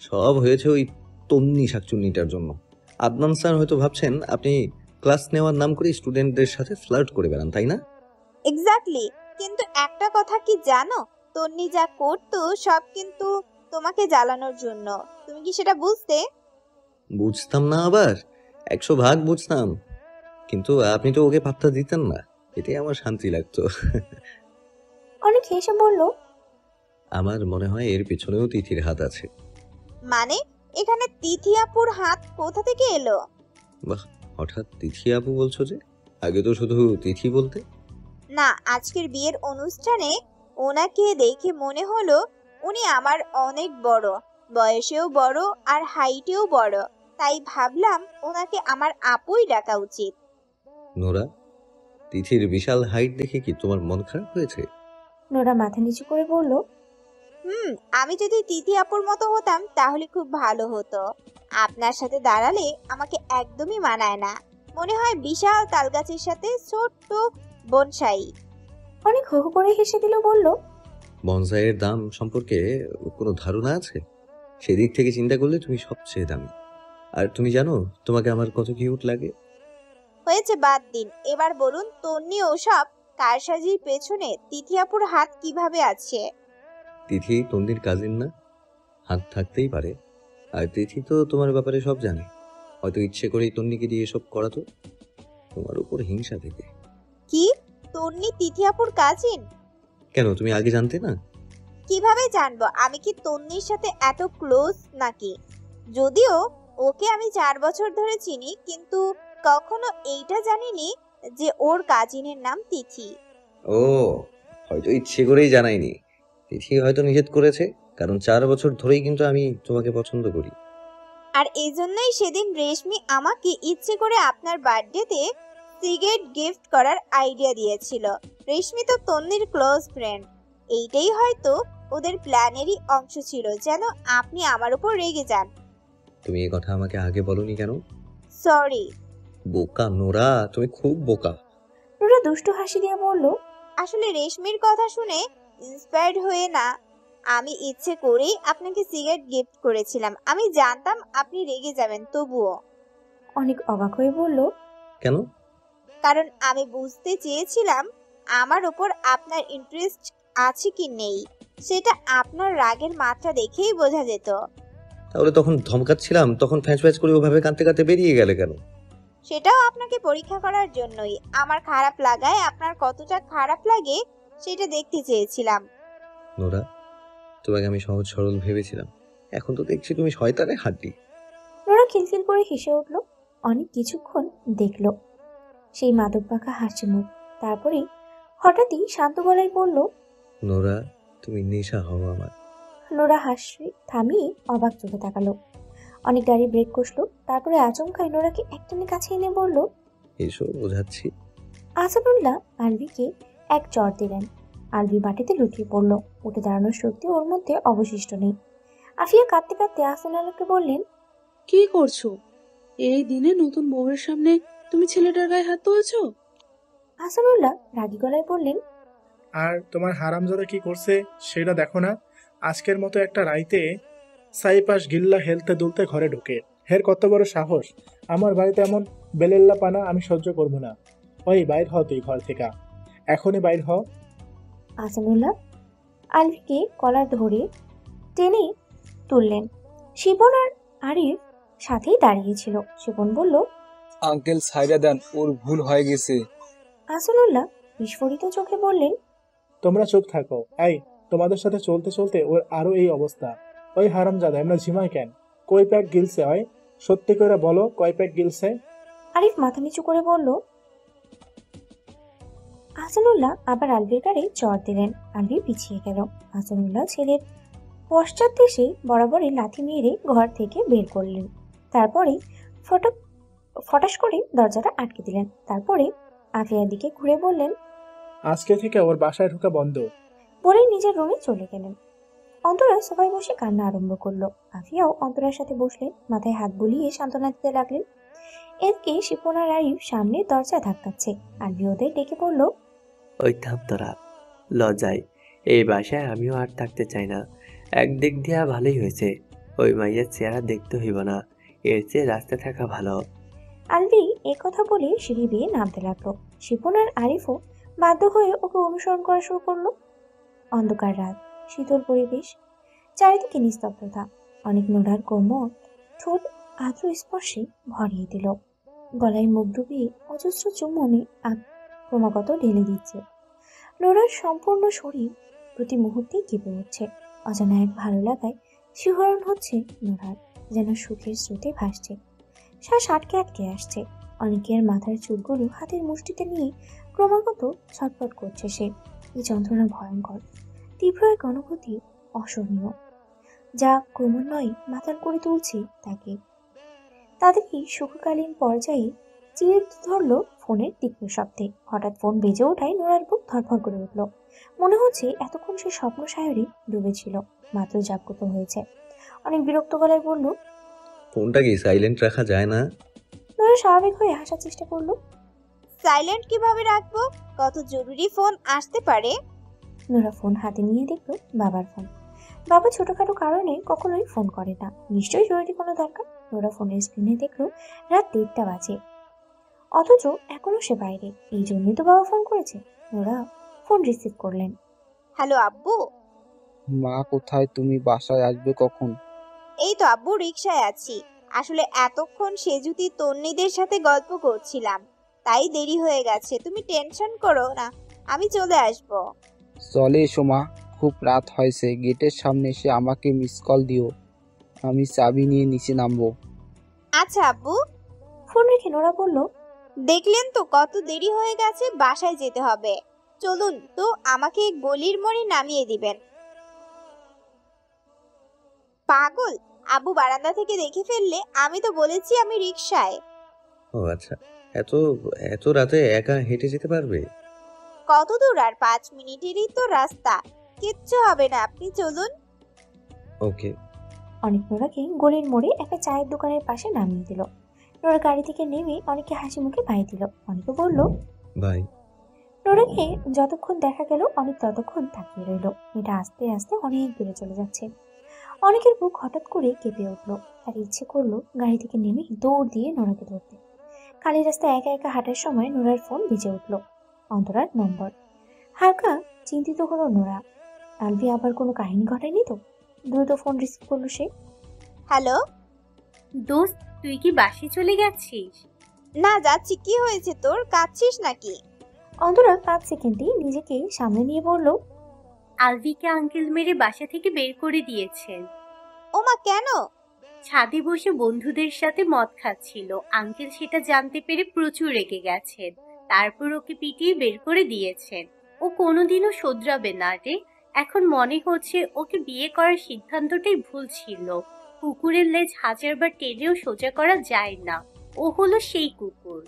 সব হয়েছে ওই তন্নি শাকচুন্নিটার জন্য। আদনান স্যার হয়তো ভাবছেন আপনি ক্লাস নেওয়ার নাম করে স্টুডেন্টদের সাথে ফ্লার্ট করে বেড়ান, তাই না? এক্স্যাক্টলি। কিন্তু একটা কথা কি জানো, তন্নি যা করতো সব কিন্তু তোমাকে জ্বালানোর জন্য। তুমি কি সেটা বুঝতে? বুঝতাম না আবার, 100 ভাগ বুঝতাম, কিন্তু আপনি তো ওকে পাত্তা দিতেন না, এটাই আমার শান্তি লাগতো। অনেক হেসে বলল, আমার মনে হয় এর পিছনেও তিথির হাত আছে। মানে এখানে তিথি আপুর হাত কোথা থেকে এলো? বাহ, হঠাৎ তিথি আপু বলছো যে? আগে তো শুধু তিথি বলতে। না, আজকের বিয়ের অনুষ্ঠানে ওনাকে দেখে মনে হলো উনি আমার অনেক বড়, বয়সেও বড় আর হাইটেও বড়। তাই ভাবলাম ওনাকে আমার আপুই ডাকা উচিত। নোরা, তিথির বিশাল হাইট দেখে কি তোমার মন খারাপ হয়েছে? নোরা মাথা নিচু করে বলল, আমি যদি তিথি আপুর মতো হতাম তাহলে খুব ভালো হতো। আপনার সাথে দাঁড়ালে আমাকে একদমই মানায় না, মনে হয় বিশাল তালগাছের সাথে ছোট্ট বনসাই। অনেক হু হু করে হেসে দিল। বলল, বনসাইয়ের দাম সম্পর্কে কোনো ধারণা আছে? সেদিক থেকে চিন্তা করলে তুমি সবচেয়ে দামি। আর তুমি জানো তোমাকে আমার কত কিউট লাগে? হয়েছে, বাদ দিন। এবার বলুন, তন্নি ওসব কারসাজির পেছনে তিথি আপুর হাত কিভাবে আছে? তিথি তন্দির কাজিন না, হাত থাকতেই পারে। আর তিথি তো তোমার ব্যাপারে সব জানে, হয়তো ইচ্ছে করেই তন্নিকে দিয়ে এসব করাতো, তোমার উপর হিংসা থেকে। কি? তন্নি তিথি আপুর কাজিন? কেন, তুমি আগে জানতে না? কিভাবে জানবো? আমি কি তন্নির সাথে এত ক্লোজ নাকি? যদিও ওকে আমি 4 বছর ধরে চিনি, কিন্তু কখনো এইটা জানিনি যে ওর কাজিনের নাম তিথি। ও, হয়তো ইচ্ছে করেই জানাইনি। তিথি হয়তো নিষেধ করেছে, কারণ 4 বছর ধরেই কিন্তু আমি তোমাকে পছন্দ করি। আর এই জন্যই সেদিন রেশমি আমাকে ইচ্ছে করে আপনার বার্থডেতে সিগারেট গিফট করার আইডিয়া দিয়েছিল। রেশমি তো তন্নির ক্লোজ ফ্রেন্ড। এইটাই হয়তো ওদের প্ল্যানেরই অংশ ছিল, যেন আপনি আমার উপর রেগে যান। তুমি এই কথা আমাকে আগে বলনি কেন? সরি। বোকা নোরা, তুমি খুব বোকা। নোরা দুষ্টু হাসি দিয়ে বলল, আসলে রেশমির কথা শুনে ইন্সপায়ার্ড হয়ে না, আমি ইচ্ছে করেই আপনাকে সিগারেট গিফট করেছিলাম। আমি জানতাম আপনি রেগে যাবেন, তবুও। অনেক অবাক হয়ে বলল, কেন? কারণ আমি বুঝতে চেয়েছিলাম আমার উপর আপনার ইন্টারেস্ট আছে কি নেই, সেটা আপনার রাগের মাত্রা দেখেই বোঝা যেত। তাহলে তখন ধমকাচ্ছিলাম, তখন ফ্যাঁচ ফ্যাঁচ করে ওভাবে কাঁদতে কাঁদতে বেরিয়ে গেলে কেন? সেটাও আপনাকে পরীক্ষা করার জন্যই। আমার খারাপ লাগায় আপনার কতটা খারাপ লাগে সেটা দেখতে চেয়েছিলাম। নোরা, তোমাকে আমি সহজ সরল ভেবেছিলাম, এখন তো দেখছি তুমি শয়তানের হাড্ডি। নোরা খিলখিল করে হেসে উঠল। অনেক কিছুক্ষণ দেখল সেই মাদক পাখা হাসি মুখ। তারপরে হঠাৎই শান্ত গলায় বলল, নোরা, তুমি নেশা হও আমার। নোরা হাসি থামিয়ে অবাক চোখে তাকালো। অনেক গাড়ি ব্রেক কষলো। তারপরে আচমকাই নোরাকে একটানে কাছে এনে বলল, এসো বোঝাচ্ছি। আসাদুল্লাহ আলভিকে এক চড় দিলেন। আলভি মাটিতে লুটিয়ে পড়ল। উঠে দাঁড়ানোর শক্তি ওর মধ্যে অবশিষ্ট নেই। আফিয়া কাঁদতে কাঁদতে আহসান আলোকে বললেন, কি করছো? এই দিনে নতুন বউয়ের সামনে তুমি ছেলেটার গায়ে হাত তুলছো? আসানুল্লাহ রাগী গলায় বললেন, আর তোমার হারামজাদা কি করছে সেটা দেখো না। আজকের মতো একটা রাইতে সাইপাস গিল্লা হেলতে দুলতে ঘরে ঢুকে, হের কত বড় সাহস! আমার বাড়িতে এমন বেলেল্লা পানা আমি সহ্য করব না। ওই বাইর হ, তুই ঘর থেকে এখনই বাইর হ। আসানুল্লাহ আলভিকে কলার ধরে টেনে তুললেন। শিপন আর আরিফ সাথেই দাঁড়িয়েছিল। শিপন বলল, আঙ্কেল সাইরা দেন, ওর ভুল হয়ে গেছে। আসানুল্লাহ বিস্ফোরিত চোখে বললেন, তোমরা চুপ থাকো। এই, তোমাদের সাথে চলতে চলতে ওর আরো এই অবস্থা। ওই হারামজাদা এমন ঝিমায় কেন? কই প্যাক গিলছে? হয় সত্যি করে বলো, কয় প্যাক গিলছে? আরিফ মাথা নিচু করে বলল। আসানুল্লাহ আবার আলভির গাড়ি চড় দিলেন। আলভি পিছিয়ে গেল। আসানুল্লাহ ছেলের পশ্চাৎ দেশে বরাবরই লাথি মেরে ঘর থেকে বের করলেন। তারপরে ফটাস করে দরজাটা আটকে দিলেন। তারপরে আফিয়ার দিকে ঘুরে বললেন, আজকে থেকে ওর বাসায় ঢোকা বন্ধ। বলে নিজের রুমে চলে গেলেন। অন্তরা সোফায় বসে কান্না আরম্ভ করলো। আফিয়াও অন্তরার সাথে বসলেন, মাথায় হাত বুলিয়ে সান্ত্বনা দিতে লাগলেন। এদিকে শিপন আর আরিফ সামনে দরজা ধাক্কাচ্ছে। আলভি ওদের ডেকে বলল, ওই থাম তোরা, লজ্জায় এই বাসায় আমিও আর থাকতে চাই না। একদিক দিয়া ভালোই হয়েছে, ওই মাইয়ের চেহারা দেখতে হইব না, এর চেয়ে রাস্তায় থাকা ভালো। আলভি কথা বলে সিঁড়ি বেয়ে নামতে লাগলো। শিপন আর আরিফও বাধ্য হয়ে ওকে অনুসরণ করা শুরু করলো। অন্ধকার রাত, শীতল পরিবেশ, চারিদিকে নিস্তব্ধতা। অনেক নোড়ার কোমর ঠোঁট আদ্র স্পর্শে ভরিয়ে দিল। গলায় মুখ ডুবিয়ে অজস্র চুম্বনে ক্রমাগত ঢেলে দিচ্ছে। নোরার সম্পূর্ণ শরীর প্রতি মুহূর্তেই কেঁপে উঠছে। অজানা এক ভালো লাগায় শিহরণ হচ্ছে নোরার, যেন সুখের স্রোতে ভাসছে। শ্বাস আটকে আটকে আসছে। অনেকের মাথার চুলগুলো হাতের মুষ্টিতে নিয়ে ক্রমাগত ছটফট করছে সে। এই যন্ত্রণা ভয়ঙ্কর, তীব্র এক অনুভূতি, অসহনীয়, যা ক্রমান্বয়ে মাতাল করে তুলছে তাকে। তাদেরই সুখকালীন পর্যায়ে চিড়ে ধরল ফোনের তীক্ষ্ণ শব্দে। হঠাৎ ফোন বেজে ওঠায় নোরার বুক ধরফর করে উঠল। মনে হচ্ছে এতক্ষণ সে স্বপ্ন সায়রে ডুবেছিল, মাত্র জাগ্রত হয়েছে। অনেক বিরক্ত গলায় বলল, ফোনটা কি সাইলেন্ট রাখা যায় না? নোরা স্বাভাবিক হয়ে হাসার চেষ্টা করলো। সাইলেন্ট কিভাবে রাখবো? কত জরুরি ফোন আসতে পারে। নোরা ফোন হাতে নিয়ে দেখলো বাবার ফোন। বাবা ছোটখাটো কারণে কখনোই ফোন করে না, নিশ্চয়ই জরুরি কোনো দরকার। নোরা ফোনের স্ক্রিনে দেখলো রাত 1টা বাজে, অথচ এখনো সে বাইরে। এই জন্যই তো বাবা ফোন করেছে। নোরা ফোন রিসিভ করলেন। হ্যালো আব্বু। মা কোথায়? তুমি বাসায় আসবে কখন? এই তো আব্বু, রিকশায় আছি। আসলে এতক্ষণ সেজুতি তন্নিদের সাথে গল্প করছিলাম, তাই দেরি হয়ে গেছে। তুমি টেনশন করো না, আমি চলে আসব। চলে এসো মা, খুব রাত হয়েছে। গেটের সামনে এসে আমাকে মিস কল দিও, আমি চাবি নিয়ে নিচে নামবো। আচ্ছা আব্বু। ফোন রেখে নোরা বলল, দেখলেন তো কত দেরি হয়ে গেছে, বাসায় যেতে হবে। চলুন তো, আমাকে গলির মোড়ে নামিয়ে দিবেন। পাগল, আব্বু বারান্দা থেকে দেখে ফেললে। আমি তো বলেছি আমি রিকশায়। ও আচ্ছা, এত এত রাতে একা হেঁটে যেতে পারবে? কত দূর? আর 5 মিনিটেরই তো রাস্তা, কিচ্ছু হবে না, আপনি চলুন। ওকে। অনেক নোরাকে গলির মোড়ে একটা চায়ের দোকানের পাশে নামিয়ে দিল। নোরা গাড়ি থেকে নেমে অনেকে হাসি মুখে বাই দিল। অনেকে বলল, বাই। নোরাকে যতক্ষণ দেখা গেল অনেক ততক্ষণ তাকিয়ে রইল। এটা আস্তে আস্তে অনেক দূরে চলে যাচ্ছে। অনেকের বুক হঠাৎ করে কেঁপে উঠলো। তার ইচ্ছে করলো গাড়ি থেকে নেমে দৌড় দিয়ে নোরাকে ধরতে। খালি রাস্তায় একা একা হাঁটার সময় নোরার ফোন বেজে উঠল। অন্তরার নম্বর। হালকা চিন্তিত হলো নোরা। আলভি আবার কোনো কাহিনী ঘটায়নি তো? দ্রুত ফোন রিসিভ করলো সে। হ্যালো দোস্ত, তুই কি বাসে চলে গেছিস? না, যাচ্ছি। কি হয়েছে তোর, কাঁদছিস নাকি? অন্তরা 5 সেকেন্ডে নিজেকে সামনে নিয়ে বলল, আলভিকে আঙ্কেল মেরে বাসা থেকে বের করে দিয়েছেন। ওমা, কেন? ছাদে বসে বন্ধুদের সাথে মদ খাচ্ছিল। আঙ্কেল সেটা জানতে পেরে প্রচুর রেগে গেছেন, তারপর ওকে পিটিয়ে বের করে দিয়েছেন। ও কোনোদিনও শোধরাবে না রে। এখন মনে হচ্ছে ওকে বিয়ে করার সিদ্ধান্তটাই ভুল ছিল। কুকুরের লেজ 1000বার টেনেও সোজা করা যায় না, ও হলো সেই কুকুর।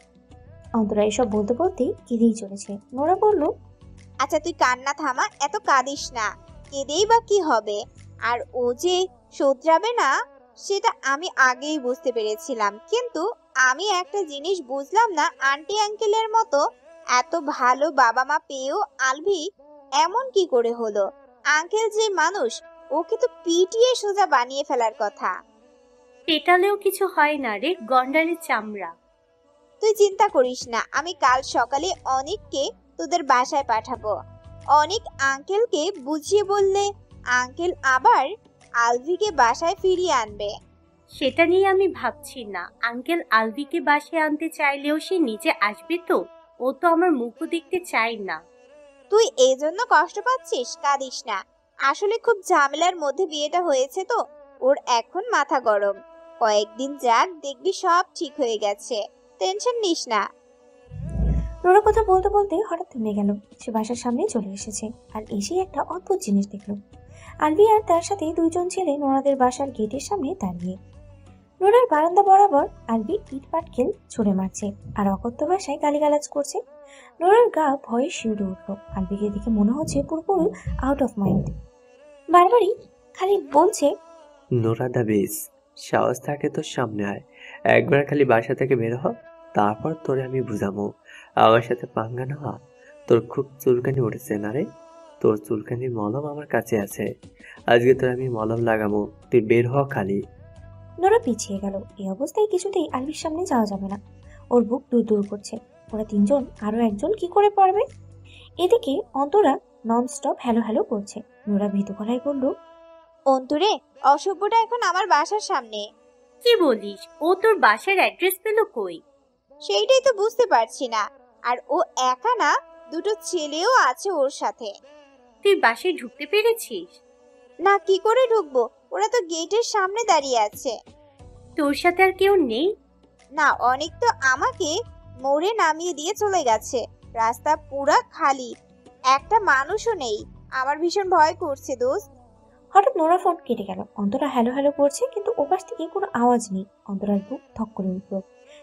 অন্তরা এসব বলতে বলতে কেঁদেই চলেছে। নোরা বলল, আচ্ছা তুই কান্না থামা, এত কাঁদিস না। কেঁদেই বা কি হবে? আর ও যে শোধরাবে না, সেটা আমি আগেই বুঝতে পেরেছিলাম, কিন্তু আমি একটা জিনিস বুঝলাম না, আন্টি আঙ্কেলের মতো এত ভালো বাবা মা পেয়েও আলভি এমন কি করে হলো? আঙ্কেল যে মানুষ, ওকে তো পিটিয়ে সোজা বানিয়ে ফেলার কথা। পেটালেও কিছু হয় না রে, গন্ডারের চামড়া। তুই চিন্তা করিস না, আমি কাল সকালে অনিককে তোদের বাসায় পাঠাবো। অনিক আঙ্কেলকে বুঝিয়ে বললে আঙ্কেল আবার আলভিকে বাসায় ফিরিয়ে আনবে। সেটা নিয়ে আমি ভাবছি না। আঙ্কেল আলভিকে বাসায় আনতে চাইলেও সে নিজে আসবে তো? ও তো আমার মুখও দেখতে চাই না। তুই এই জন্য কষ্ট পাচ্ছিস? কাঁদিস না, আসলে খুব ঝামেলার মধ্যে বিয়েটা হয়েছে তো, ওর এখন মাথা গরম। কয়েকদিন যাক, দেখবি সব ঠিক হয়ে গেছে, টেনশন নিস না। নোরা কথা বলতে বলতে হঠাৎ থেমে গেল। সে বাসার সামনে চলে এসেছে আর এসেই একটা অদ্ভুত জিনিস দেখলো। আলভি আর তার সাথে দুইজন ছেলে নোরাদের বাসার গেটের সামনে দাঁড়িয়ে। নোরার বারান্দা বরাবর আলভি ইট পাটকেল ছুঁড়ে মারছে আর অকথ্য ভাষায় গালিগালাজ করছে। নোরার গা ভয়ে শিউরে উঠলো। আলভিকে দেখে মনে হচ্ছে পুরোপুরি আউট অফ মাইন্ড। বারবারই খালি বলছে, নোরা দা বেস, সাহস থাকে তোর সামনে আয়, একবার খালি বাসা থেকে বের হ, তারপর তোরে আমি বুঝাবো। আমার সাথে পাঙ্গা নেওয়া, তোর খুব চুলকানি উঠেছে না রে? তোর চুলকানির মলম আমার কাছে আছে, আজকে তোর আমি মলম লাগাবো, তুই বের হ খালি। নোরা পিছিয়ে গেল। এই অবস্থায় কিছুতেই আলভির সামনে যাওয়া যাবে না। ওর বুক দূর দূর করছে। ওরা তিনজন আরো একজন কি করে পারবে? এদিকে অন্তরা ননস্টপ হ্যালো হ্যালো করছে। নোরা ভীতু গলায় বলল, অন্তুরে, অসভ্যটা এখন আমার বাসার সামনে। কি বলিস? ও তোর বাসার অ্যাড্রেস পেল কই? সেইটাই তো বুঝতে পারছি না। আর ও একা না, দুটো ছেলেও আছে ওর সাথে। তুই বাসায় ঢুকতে পেরেছিস? না, কি করে ঢুকবো? ওরা তো গেটের সামনে দাঁড়িয়ে আছে। তোর সাথে আর কেউ নেই? না, অনেক তো আমাকে মোড়ে নামিয়ে দিয়ে চলে গেছে। রাস্তা পুরা খালি, একটা মানুষও নেই। আমার ভীষণ ভয় করছে দোস্ত। হঠাৎ নোরা ফোন কেটে গেল। অন্তরা হ্যালো হ্যালো করছে কিন্তু ওপাশ থেকে কোনো আওয়াজ নেই। অন্তরার বুক ধক করে উঠল।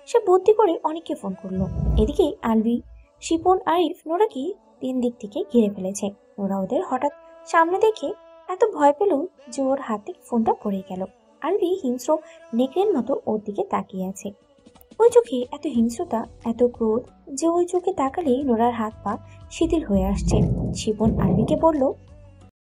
সে বুদ্ধি করে অনেককে ফোন করলো। এদিকে আলভি, শিপন, আরিফ নোরাকে তিন দিক থেকে ঘিরে ফেলেছে। নোরা ওদের হঠাৎ সামনে দেখে এত ভয় পেল যে ওর হাত থেকে ফোনটা পড়ে গেল। আলভি হিংস্র নেকড়ের মতো ওর দিকে তাকিয়ে আছে। ওই চোখে এত হিংস্রতা, এত ক্রোধ যে ওই চোখে তাকালেই নোরার হাত পা শিথিল হয়ে আসছে। শিপন আলভিকে বলল,